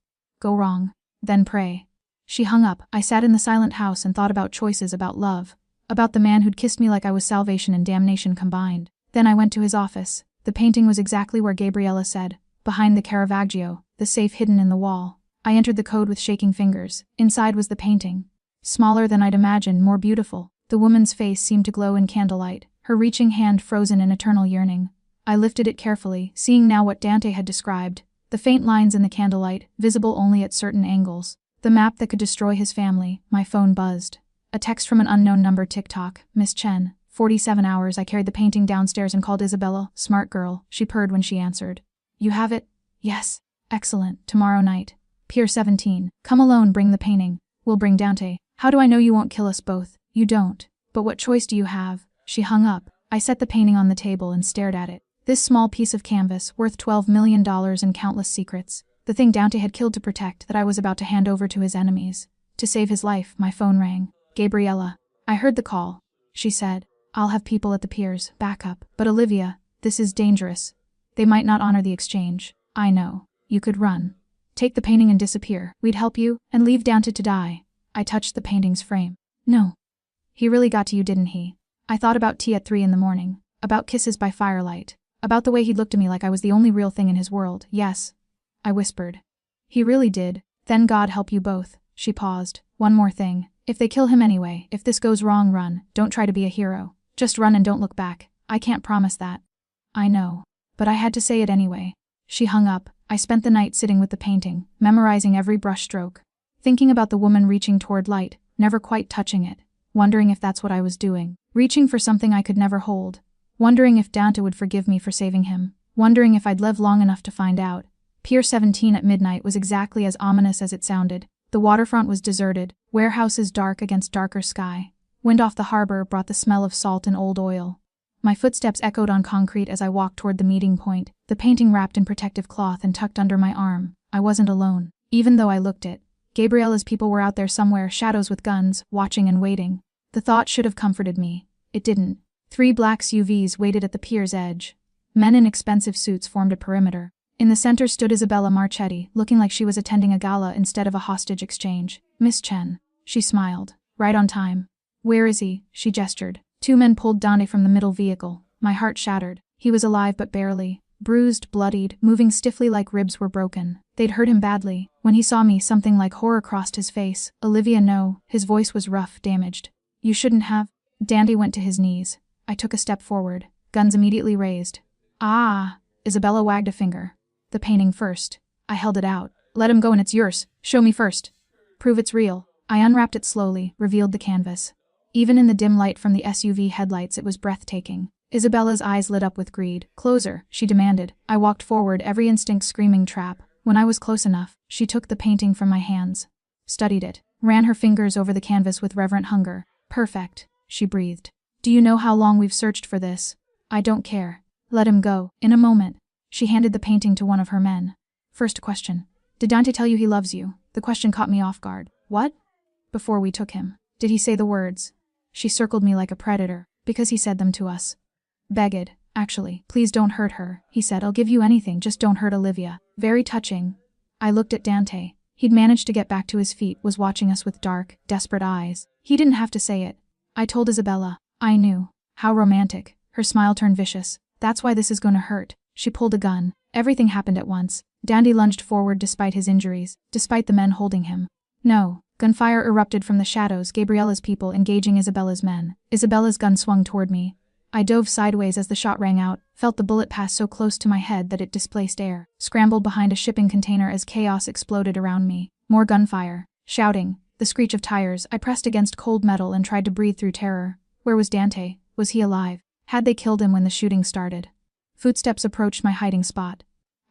go wrong, then pray. She hung up. I sat in the silent house and thought about choices, about love, about the man who'd kissed me like I was salvation and damnation combined. Then I went to his office. The painting was exactly where Gabriella said, behind the Caravaggio, the safe hidden in the wall. I entered the code with shaking fingers. Inside was the painting. Smaller than I'd imagined, more beautiful. The woman's face seemed to glow in candlelight, her reaching hand frozen in eternal yearning. I lifted it carefully, seeing now what Dante had described. The faint lines in the candlelight, visible only at certain angles. The map that could destroy his family. My phone buzzed. A text from an unknown number. TikTok. Miss Chen. 47 hours. I carried the painting downstairs and called Isabella. Smart girl, she purred when she answered. You have it? Yes. Excellent. Tomorrow night. Pier 17. Come alone, bring the painting. We'll bring Dante. How do I know you won't kill us both? You don't. But what choice do you have? She hung up. I set the painting on the table and stared at it. This small piece of canvas, worth $12 million and countless secrets. The thing Dante had killed to protect, that I was about to hand over to his enemies. To save his life, my phone rang. Gabriella. I heard the call. She said, I'll have people at the piers, back up. But Olivia, this is dangerous. They might not honor the exchange. I know. You could run. Take the painting and disappear. We'd help you, and leave Dante to die. I touched the painting's frame. No. He really got to you, didn't he? I thought about tea at 3 in the morning. About kisses by firelight. About the way he'd looked at me like I was the only real thing in his world. Yes. I whispered. He really did. Then God help you both. She paused. One more thing. If they kill him anyway, if this goes wrong, run. Don't try to be a hero. Just run and don't look back. I can't promise that. I know. But I had to say it anyway. She hung up. I spent the night sitting with the painting, memorizing every brushstroke. Thinking about the woman reaching toward light, never quite touching it. Wondering if that's what I was doing. Reaching for something I could never hold. Wondering if Dante would forgive me for saving him. Wondering if I'd live long enough to find out. Pier 17 at midnight was exactly as ominous as it sounded. The waterfront was deserted, warehouses dark against darker sky. Wind off the harbor brought the smell of salt and old oil. My footsteps echoed on concrete as I walked toward the meeting point, the painting wrapped in protective cloth and tucked under my arm. I wasn't alone, even though I looked it. Gabriella's people were out there somewhere, shadows with guns, watching and waiting. The thought should have comforted me. It didn't. 3 black SUVs waited at the pier's edge. Men in expensive suits formed a perimeter. In the center stood Isabella Marchetti, looking like she was attending a gala instead of a hostage exchange. Miss Chen. She smiled. Right on time. Where is he? She gestured. 2 men pulled Dante from the middle vehicle. My heart shattered. He was alive but barely. Bruised, bloodied, moving stiffly like ribs were broken. They'd hurt him badly. When he saw me, something like horror crossed his face. Olivia, no. His voice was rough, damaged. You shouldn't have. Dante went to his knees. I took a step forward. Guns immediately raised. Ah! Isabella wagged a finger. The painting first. I held it out. Let him go and it's yours. Show me first. Prove it's real. I unwrapped it slowly, revealed the canvas. Even in the dim light from the SUV headlights, it was breathtaking. Isabella's eyes lit up with greed. Closer, she demanded. I walked forward, every instinct screaming trap. When I was close enough, she took the painting from my hands. Studied it. Ran her fingers over the canvas with reverent hunger. Perfect, she breathed. Do you know how long we've searched for this? I don't care. Let him go. In a moment. She handed the painting to one of her men. First question. Did Dante tell you he loves you? The question caught me off guard. What? Before we took him. Did he say the words? She circled me like a predator, because he said them to us. Begged, actually. Please don't hurt her, he said. I'll give you anything, just don't hurt Olivia. Very touching. I looked at Dante. He'd managed to get back to his feet, was watching us with dark, desperate eyes. He didn't have to say it. I told Isabella. I knew. How romantic. Her smile turned vicious. That's why this is gonna hurt. She pulled a gun. Everything happened at once. Dante lunged forward despite his injuries, despite the men holding him. No. Gunfire erupted from the shadows, Gabriella's people engaging Isabella's men. Isabella's gun swung toward me. I dove sideways as the shot rang out, felt the bullet pass so close to my head that it displaced air, scrambled behind a shipping container as chaos exploded around me. More gunfire. Shouting. The screech of tires. I pressed against cold metal and tried to breathe through terror. Where was Dante? Was he alive? Had they killed him when the shooting started? Footsteps approached my hiding spot.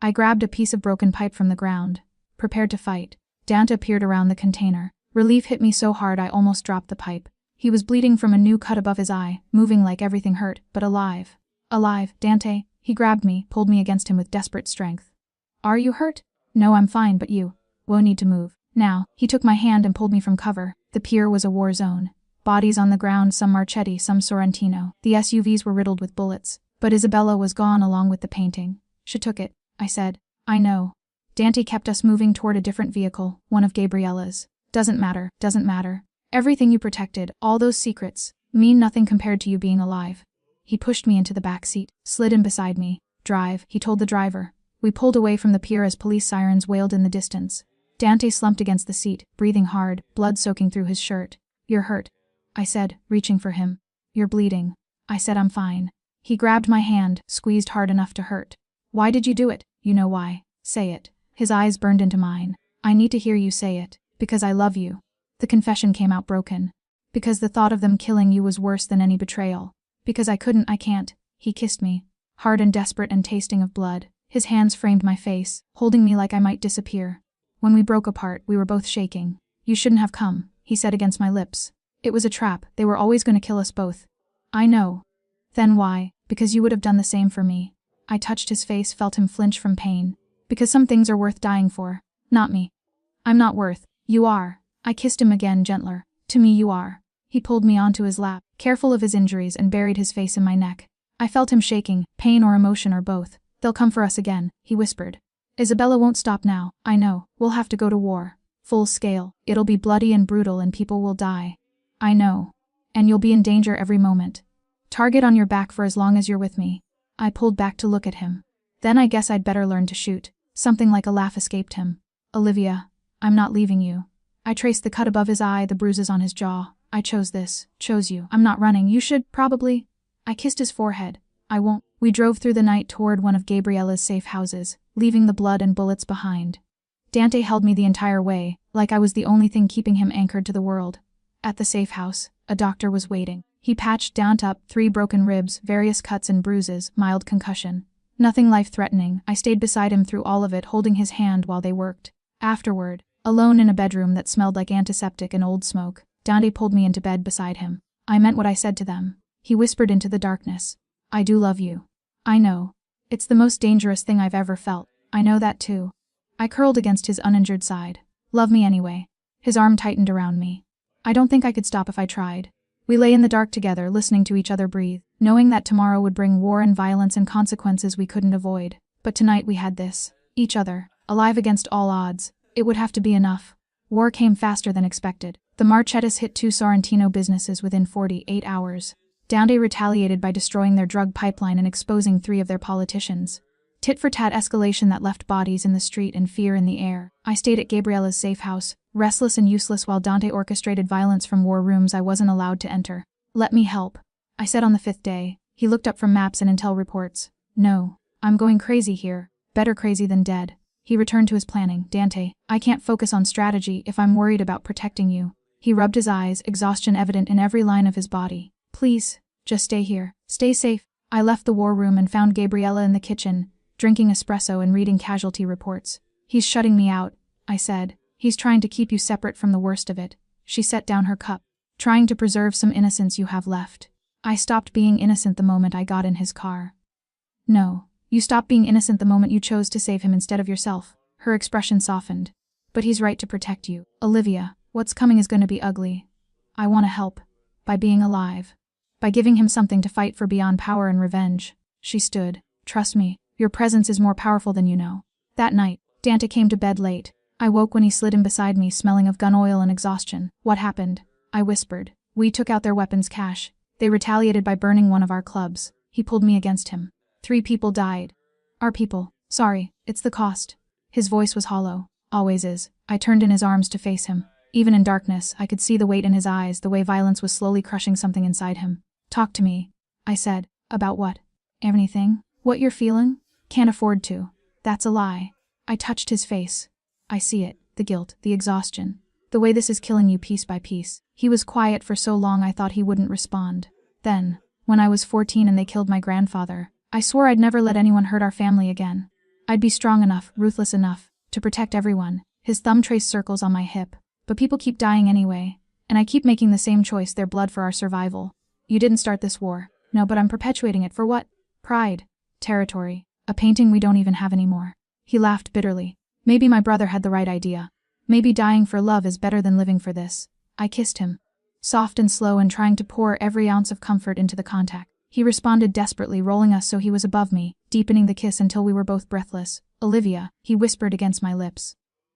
I grabbed a piece of broken pipe from the ground. Prepared to fight. Dante appeared around the container. Relief hit me so hard I almost dropped the pipe. He was bleeding from a new cut above his eye, moving like everything hurt, but alive. Alive, Dante. He grabbed me, pulled me against him with desperate strength. Are you hurt? No, I'm fine, but you. Won't need to move. Now. He took my hand and pulled me from cover. The pier was a war zone. Bodies on the ground, some Marchetti, some Sorrentino. The SUVs were riddled with bullets. But Isabella was gone along with the painting. She took it, I said. I know. Dante kept us moving toward a different vehicle, one of Gabriella's. Doesn't matter, doesn't matter. Everything you protected, all those secrets, mean nothing compared to you being alive. He pushed me into the back seat, slid in beside me. Drive, he told the driver. We pulled away from the pier as police sirens wailed in the distance. Dante slumped against the seat, breathing hard, blood soaking through his shirt. You're hurt. I said, reaching for him. You're bleeding. I said I'm fine. He grabbed my hand, squeezed hard enough to hurt. Why did you do it? You know why. Say it. His eyes burned into mine. I need to hear you say it. Because I love you. The confession came out broken. Because the thought of them killing you was worse than any betrayal. Because I can't. He kissed me. Hard and desperate and tasting of blood. His hands framed my face, holding me like I might disappear. When we broke apart, we were both shaking. You shouldn't have come, he said against my lips. It was a trap. They were always going to kill us both. I know. Then why? Because you would have done the same for me. I touched his face, felt him flinch from pain. Because some things are worth dying for. Not me. I'm not worth. You are. I kissed him again, gentler. To me you are. He pulled me onto his lap, careful of his injuries, and buried his face in my neck. I felt him shaking, pain or emotion or both. They'll come for us again, he whispered. Isabella won't stop now, I know. We'll have to go to war. Full scale. It'll be bloody and brutal and people will die. I know. And you'll be in danger every moment. Target on your back for as long as you're with me. I pulled back to look at him. Then I guess I'd better learn to shoot. Something like a laugh escaped him. Olivia, I'm not leaving you. I traced the cut above his eye, the bruises on his jaw. I chose this. Chose you. I'm not running. You should, probably. I kissed his forehead. I won't. We drove through the night toward one of Gabriella's safe houses, leaving the blood and bullets behind. Dante held me the entire way, like I was the only thing keeping him anchored to the world. At the safe house, a doctor was waiting. He patched Dante up, 3 broken ribs, various cuts and bruises, mild concussion. Nothing life-threatening. I stayed beside him through all of it, holding his hand while they worked. Afterward, alone in a bedroom that smelled like antiseptic and old smoke, Dante pulled me into bed beside him. I meant what I said to them. He whispered into the darkness. I do love you. I know. It's the most dangerous thing I've ever felt. I know that too. I curled against his uninjured side. Love me anyway. His arm tightened around me. I don't think I could stop if I tried. We lay in the dark together, listening to each other breathe, knowing that tomorrow would bring war and violence and consequences we couldn't avoid. But tonight we had this. Each other. Alive against all odds. It would have to be enough. War came faster than expected. The Marchettas hit 2 Sorrentino businesses within 48 hours. Dante retaliated by destroying their drug pipeline and exposing 3 of their politicians. Tit-for-tat escalation that left bodies in the street and fear in the air. I stayed at Gabriella's safe house, restless and useless while Dante orchestrated violence from war rooms I wasn't allowed to enter. Let me help, I said on the 5th day. He looked up from maps and intel reports. No, I'm going crazy here. Better crazy than dead. He returned to his planning. Dante, I can't focus on strategy if I'm worried about protecting you. He rubbed his eyes, exhaustion evident in every line of his body. Please, just stay here. Stay safe. I left the war room and found Gabriella in the kitchen, drinking espresso and reading casualty reports. He's shutting me out, I said. He's trying to keep you separate from the worst of it. She set down her cup. Trying to preserve some innocence you have left. I stopped being innocent the moment I got in his car. No, you stopped being innocent the moment you chose to save him instead of yourself. Her expression softened. But he's right to protect you. Olivia, what's coming is going to be ugly. I want to help. By being alive. By giving him something to fight for beyond power and revenge. She stood. Trust me, your presence is more powerful than you know. That night, Dante came to bed late. I woke when he slid in beside me, smelling of gun oil and exhaustion. What happened? I whispered. We took out their weapons cache. They retaliated by burning one of our clubs. He pulled me against him. 3 people died. Our people. Sorry, it's the cost. His voice was hollow. Always is. I turned in his arms to face him. Even in darkness, I could see the weight in his eyes, the way violence was slowly crushing something inside him. Talk to me, I said. About what? Anything? What you're feeling? Can't afford to. That's a lie. I touched his face. I see it. The guilt, the exhaustion. The way this is killing you piece by piece. He was quiet for so long I thought he wouldn't respond. Then, when I was 14 and they killed my grandfather, I swore I'd never let anyone hurt our family again. I'd be strong enough, ruthless enough, to protect everyone. His thumb traced circles on my hip. But people keep dying anyway, and I keep making the same choice, their blood for our survival. You didn't start this war. No, but I'm perpetuating it for what? Pride. Territory. A painting we don't even have anymore. He laughed bitterly. Maybe my brother had the right idea. Maybe dying for love is better than living for this. I kissed him. Soft and slow and trying to pour every ounce of comfort into the contact. He responded desperately, rolling us so he was above me, deepening the kiss until we were both breathless. Olivia, he whispered against my lips.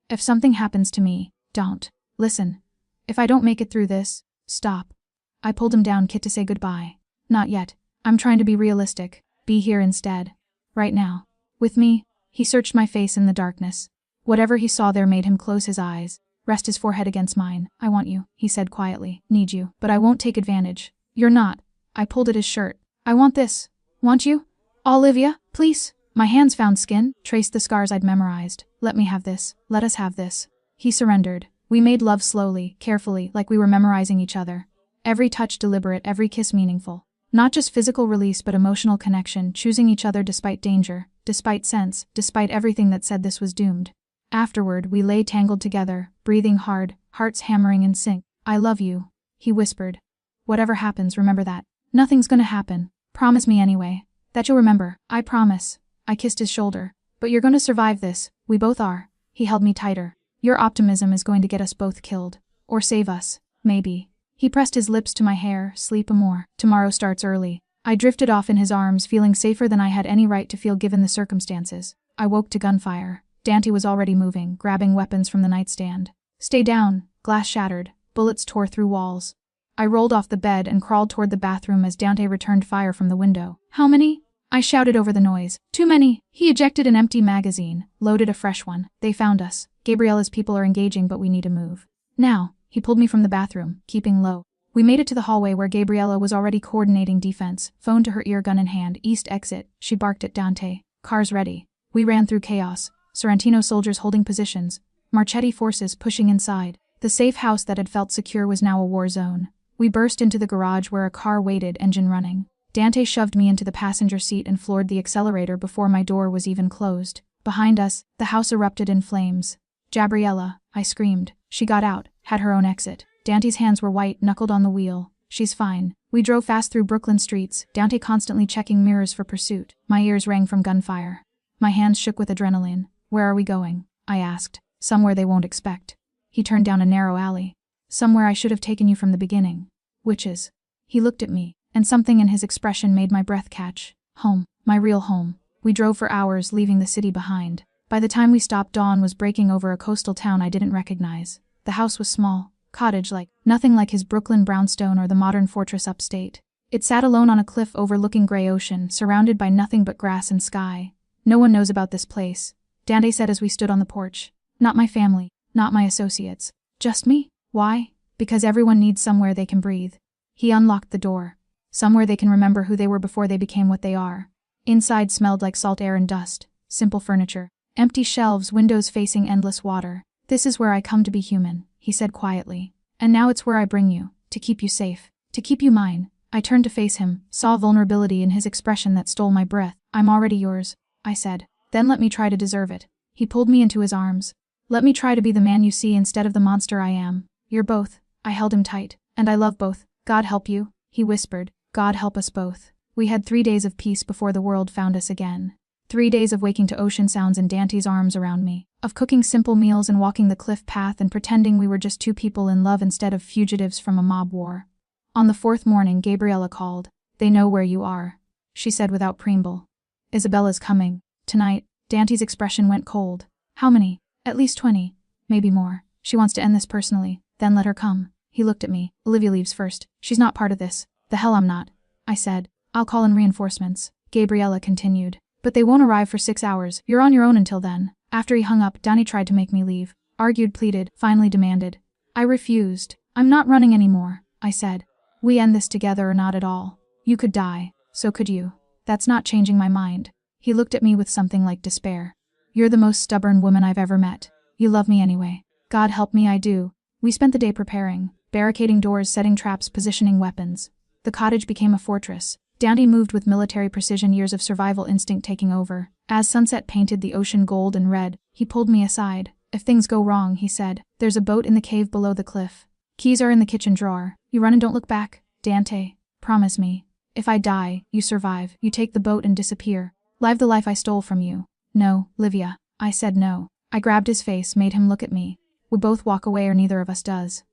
If something happens to me, don't. Listen. If I don't make it through this, stop. I pulled him down, Kit, to say goodbye. Not yet. I'm trying to be realistic. Be here instead. Right now. With me. He searched my face in the darkness. Whatever he saw there made him close his eyes. rest his forehead against mine. I want you, he said quietly. Need you, but I won't take advantage. You're not. I pulled at his shirt. I want this. Want you? Olivia, please. My hands found skin, traced the scars I'd memorized. Let me have this. Let us have this. He surrendered. We made love slowly, carefully, like we were memorizing each other. Every touch deliberate, every kiss meaningful. Not just physical release but emotional connection, choosing each other despite danger, despite sense, despite everything that said this was doomed. Afterward, we lay tangled together, breathing hard, hearts hammering in sync. I love you, he whispered. Whatever happens, remember that. Nothing's gonna happen. Promise me anyway. That you'll remember. I promise. I kissed his shoulder. But you're gonna survive this. We both are. He held me tighter. Your optimism is going to get us both killed. Or save us. Maybe. He pressed his lips to my hair. Sleep more. Tomorrow starts early. I drifted off in his arms, feeling safer than I had any right to feel given the circumstances. I woke to gunfire. Dante was already moving, grabbing weapons from the nightstand. Stay down. Glass shattered. Bullets tore through walls. I rolled off the bed and crawled toward the bathroom as Dante returned fire from the window. How many? I shouted over the noise. Too many. He ejected an empty magazine, loaded a fresh one. They found us. Gabriella's people are engaging, but we need to move. Now. He pulled me from the bathroom, keeping low. We made it to the hallway where Gabriella was already coordinating defense, phone to her ear, gun in hand. East exit, she barked at Dante. Cars ready. We ran through chaos. Sorrentino soldiers holding positions. Marchetti forces pushing inside. The safe house that had felt secure was now a war zone. We burst into the garage where a car waited, engine running. Dante shoved me into the passenger seat and floored the accelerator before my door was even closed. Behind us, the house erupted in flames. Gabriella, I screamed. She got out, had her own exit. Dante's hands were white, knuckled on the wheel. She's fine. We drove fast through Brooklyn streets, Dante constantly checking mirrors for pursuit. My ears rang from gunfire. My hands shook with adrenaline. Where are we going? I asked. Somewhere they won't expect. He turned down a narrow alley. Somewhere I should have taken you from the beginning. Witches. He looked at me, and something in his expression made my breath catch. Home. My real home. We drove for hours, leaving the city behind. By the time we stopped, dawn was breaking over a coastal town I didn't recognize. The house was small, cottage-like, nothing like his Brooklyn brownstone or the modern fortress upstate. It sat alone on a cliff overlooking gray ocean, surrounded by nothing but grass and sky. No one knows about this place, Dante said as we stood on the porch. Not my family, not my associates. Just me? Why? Because everyone needs somewhere they can breathe. He unlocked the door. Somewhere they can remember who they were before they became what they are. Inside smelled like salt air and dust, simple furniture. Empty shelves, windows facing endless water. This is where I come to be human, he said quietly. And now it's where I bring you, to keep you safe, to keep you mine. I turned to face him, saw vulnerability in his expression that stole my breath. I'm already yours, I said. Then let me try to deserve it. He pulled me into his arms. Let me try to be the man you see instead of the monster I am. You're both. I held him tight. And I love both. God help you, he whispered. God help us both. We had 3 days of peace before the world found us again. 3 days of waking to ocean sounds and Dante's arms around me, of cooking simple meals and walking the cliff path and pretending we were just two people in love instead of fugitives from a mob war. On the 4th morning, Gabriella called. They know where you are, she said without preamble. Isabella's coming. Tonight. Dante's expression went cold. How many? At least 20. Maybe more. She wants to end this personally. Then let her come. He looked at me. Olivia leaves first. She's not part of this. The hell I'm not, I said. I'll call in reinforcements. Gabriella continued. But they won't arrive for 6 hours. You're on your own until then. After he hung up, Dante tried to make me leave. Argued, pleaded, finally demanded. I refused. I'm not running anymore, I said. We end this together or not at all. You could die. So could you. That's not changing my mind. He looked at me with something like despair. You're the most stubborn woman I've ever met. You love me anyway. God help me, I do. We spent the day preparing, barricading doors, setting traps, positioning weapons. The cottage became a fortress. Dante moved with military precision, years of survival instinct taking over. As sunset painted the ocean gold and red, he pulled me aside. If things go wrong, he said, there's a boat in the cave below the cliff. Keys are in the kitchen drawer. You run and don't look back, Dante. Promise me. If I die, you survive. You take the boat and disappear. Live the life I stole from you. No, Livia. I said no. I grabbed his face, made him look at me. We both walk away or neither of us does.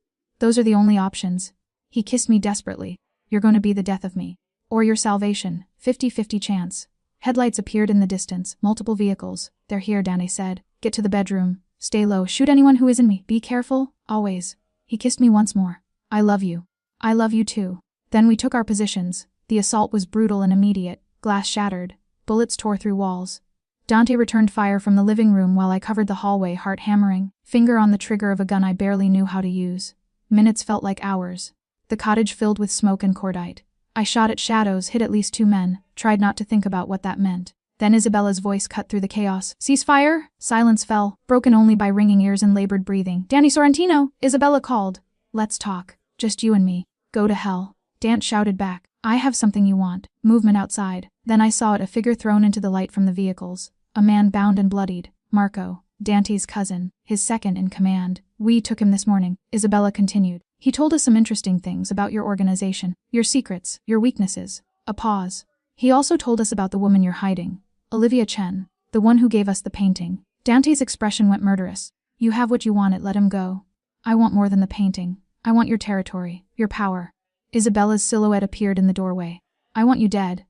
Those are the only options. He kissed me desperately. You're going to be the death of me. Or your salvation. 50-50 chance. Headlights appeared in the distance. Multiple vehicles. They're here, Dante said. Get to the bedroom. Stay low. Shoot anyone who isn't me. Be careful. Always. He kissed me once more. I love you. I love you too. Then we took our positions. The assault was brutal and immediate. Glass shattered. Bullets tore through walls. Dante returned fire from the living room while I covered the hallway, heart hammering, finger on the trigger of a gun I barely knew how to use. Minutes felt like hours. The cottage filled with smoke and cordite. I shot at shadows, hit at least 2 men, tried not to think about what that meant. Then Isabella's voice cut through the chaos. "Ceasefire?" Silence fell, broken only by ringing ears and labored breathing. "Danny Sorrentino!" Isabella called. "Let's talk. Just you and me." "Go to hell." Dant shouted back. "I have something you want." Movement outside. Then I saw it, a figure thrown into the light from the vehicles. A man bound and bloodied. Marco. Dante's cousin. His second in command. "We took him this morning," Isabella continued. "He told us some interesting things about your organization, your secrets, your weaknesses." A pause. "He also told us about the woman you're hiding. Olivia Chen. The one who gave us the painting." Dante's expression went murderous. "You have what you wanted, let him go." "I want more than the painting. I want your territory, your power." Isabella's silhouette appeared in the doorway. "I want you dead."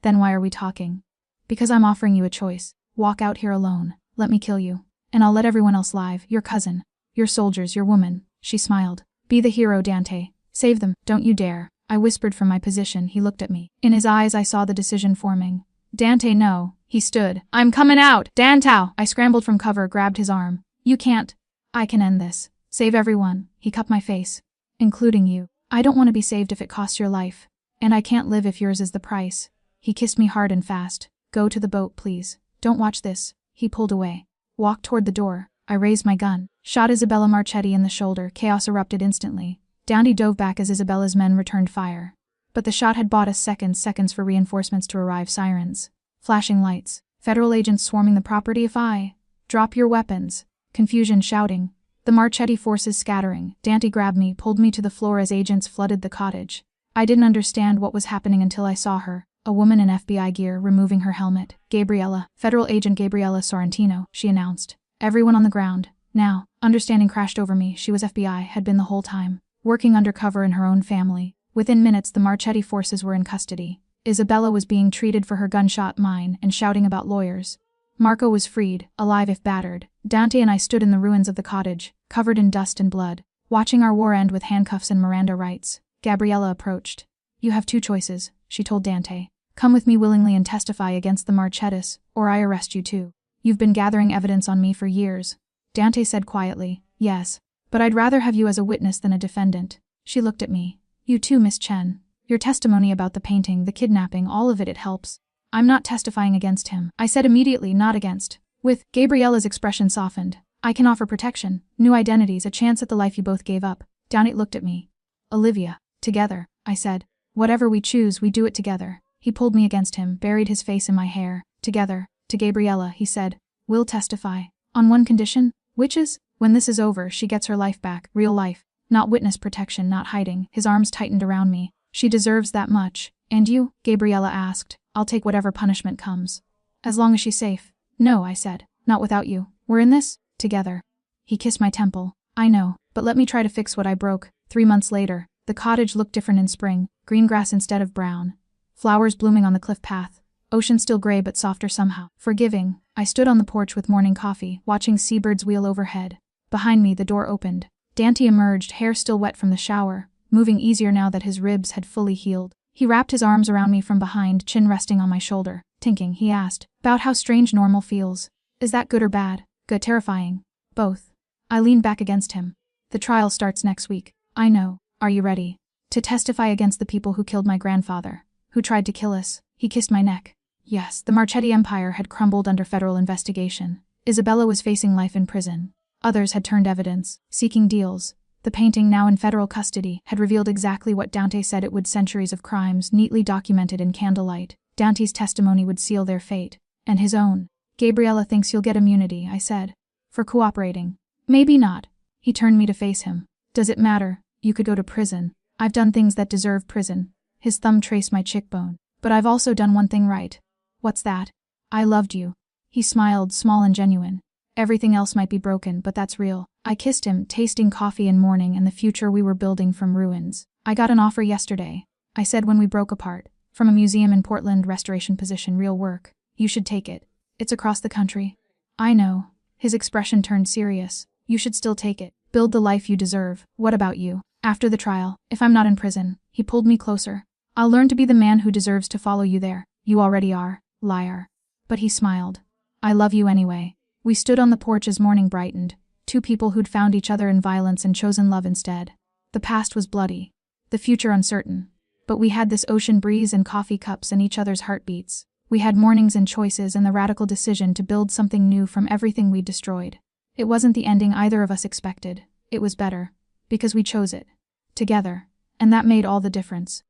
"Then why are we talking?" "Because I'm offering you a choice. Walk out here alone. Let me kill you. And I'll let everyone else live, your cousin, your soldiers, your woman." She smiled. "Be the hero, Dante. Save them, don't you dare." I whispered from my position. He looked at me. In his eyes I saw the decision forming. "Dante, no." He stood. "I'm coming out! Dantao!" I scrambled from cover, grabbed his arm. "You can't." "I can end this. Save everyone." He cupped my face. "Including you." "I don't want to be saved if it costs your life. And I can't live if yours is the price." He kissed me hard and fast. "Go to the boat, please. Don't watch this." He pulled away. Walked toward the door. I raised my gun. Shot Isabella Marchetti in the shoulder. Chaos erupted instantly. Dante dove back as Isabella's men returned fire. But the shot had bought us seconds for reinforcements to arrive. Sirens. Flashing lights. Federal agents swarming the property. If I... "Drop your weapons." Confusion, shouting. The Marchetti forces scattering. Dante grabbed me, pulled me to the floor as agents flooded the cottage. I didn't understand what was happening until I saw her. A woman in FBI gear, removing her helmet. "Gabriella. Federal agent Gabriella Sorrentino," she announced. Everyone on the ground. Now, understanding crashed over me. She was FBI, had been the whole time. Working undercover in her own family. Within minutes the Marchetti forces were in custody. Isabella was being treated for her gunshot mine and shouting about lawyers. Marco was freed, alive if battered. Dante and I stood in the ruins of the cottage, covered in dust and blood, watching our war end with handcuffs and Miranda rights. Gabriella approached. "You have 2 choices," she told Dante. "Come with me willingly and testify against the Marchettis, or I arrest you too. You've been gathering evidence on me for years." Dante said quietly, "Yes. But I'd rather have you as a witness than a defendant." She looked at me. "You too, Miss Chen. Your testimony about the painting, the kidnapping, all of it helps." "I'm not testifying against him," I said immediately, "not against." With Gabriella's expression softened. "I can offer protection, new identities, a chance at the life you both gave up." Dante looked at me. "Olivia. Together," I said. "Whatever we choose, we do it together." He pulled me against him, buried his face in my hair. "Together. To Gabriella," he said. "We'll testify. On one condition, which is, when this is over, she gets her life back, real life. Not witness protection, not hiding." His arms tightened around me. "She deserves that much." "And you?" Gabriella asked. "I'll take whatever punishment comes. As long as she's safe." "No," I said. "Not without you. We're in this together." He kissed my temple. "I know, but let me try to fix what I broke." 3 months later, the cottage looked different in spring, green grass instead of brown. Flowers blooming on the cliff path. Ocean still gray but softer somehow. Forgiving. I stood on the porch with morning coffee, watching seabirds wheel overhead. Behind me, the door opened. Dante emerged, hair still wet from the shower, moving easier now that his ribs had fully healed. He wrapped his arms around me from behind, chin resting on my shoulder. "Thinking," he asked, "about how strange normal feels. Is that good or bad?" "Good, terrifying." "Both." I leaned back against him. "The trial starts next week." "I know. Are you ready?" "To testify against the people who killed my grandfather, who tried to kill us." He kissed my neck. Yes, the Marchetti empire had crumbled under federal investigation. Isabella was facing life in prison. Others had turned evidence, seeking deals. The painting, now in federal custody, had revealed exactly what Dante said it would: centuries of crimes, neatly documented in candlelight. Dante's testimony would seal their fate. And his own. "Gabriella thinks you'll get immunity," I said. "For cooperating." "Maybe not." He turned me to face him. "Does it matter? You could go to prison. I've done things that deserve prison." His thumb traced my cheekbone. "But I've also done one thing right." "What's that?" "I loved you." He smiled, small and genuine. "Everything else might be broken, but that's real." I kissed him, tasting coffee and morning and the future we were building from ruins. "I got an offer yesterday," I said when we broke apart. "From a museum in Portland, restoration position, real work. You should take it. It's across the country." "I know." His expression turned serious. "You should still take it. Build the life you deserve." "What about you? After the trial, if I'm not in prison?" He pulled me closer. "I'll learn to be the man who deserves to follow you there." "You already are, liar." But he smiled. I love you anyway. We stood on the porch as morning brightened, two people who'd found each other in violence and chosen love instead. The past was bloody, the future uncertain. But we had this ocean breeze and coffee cups and each other's heartbeats. We had mornings and choices and the radical decision to build something new from everything we'd destroyed. It wasn't the ending either of us expected. It was better. Because we chose it. Together. And that made all the difference.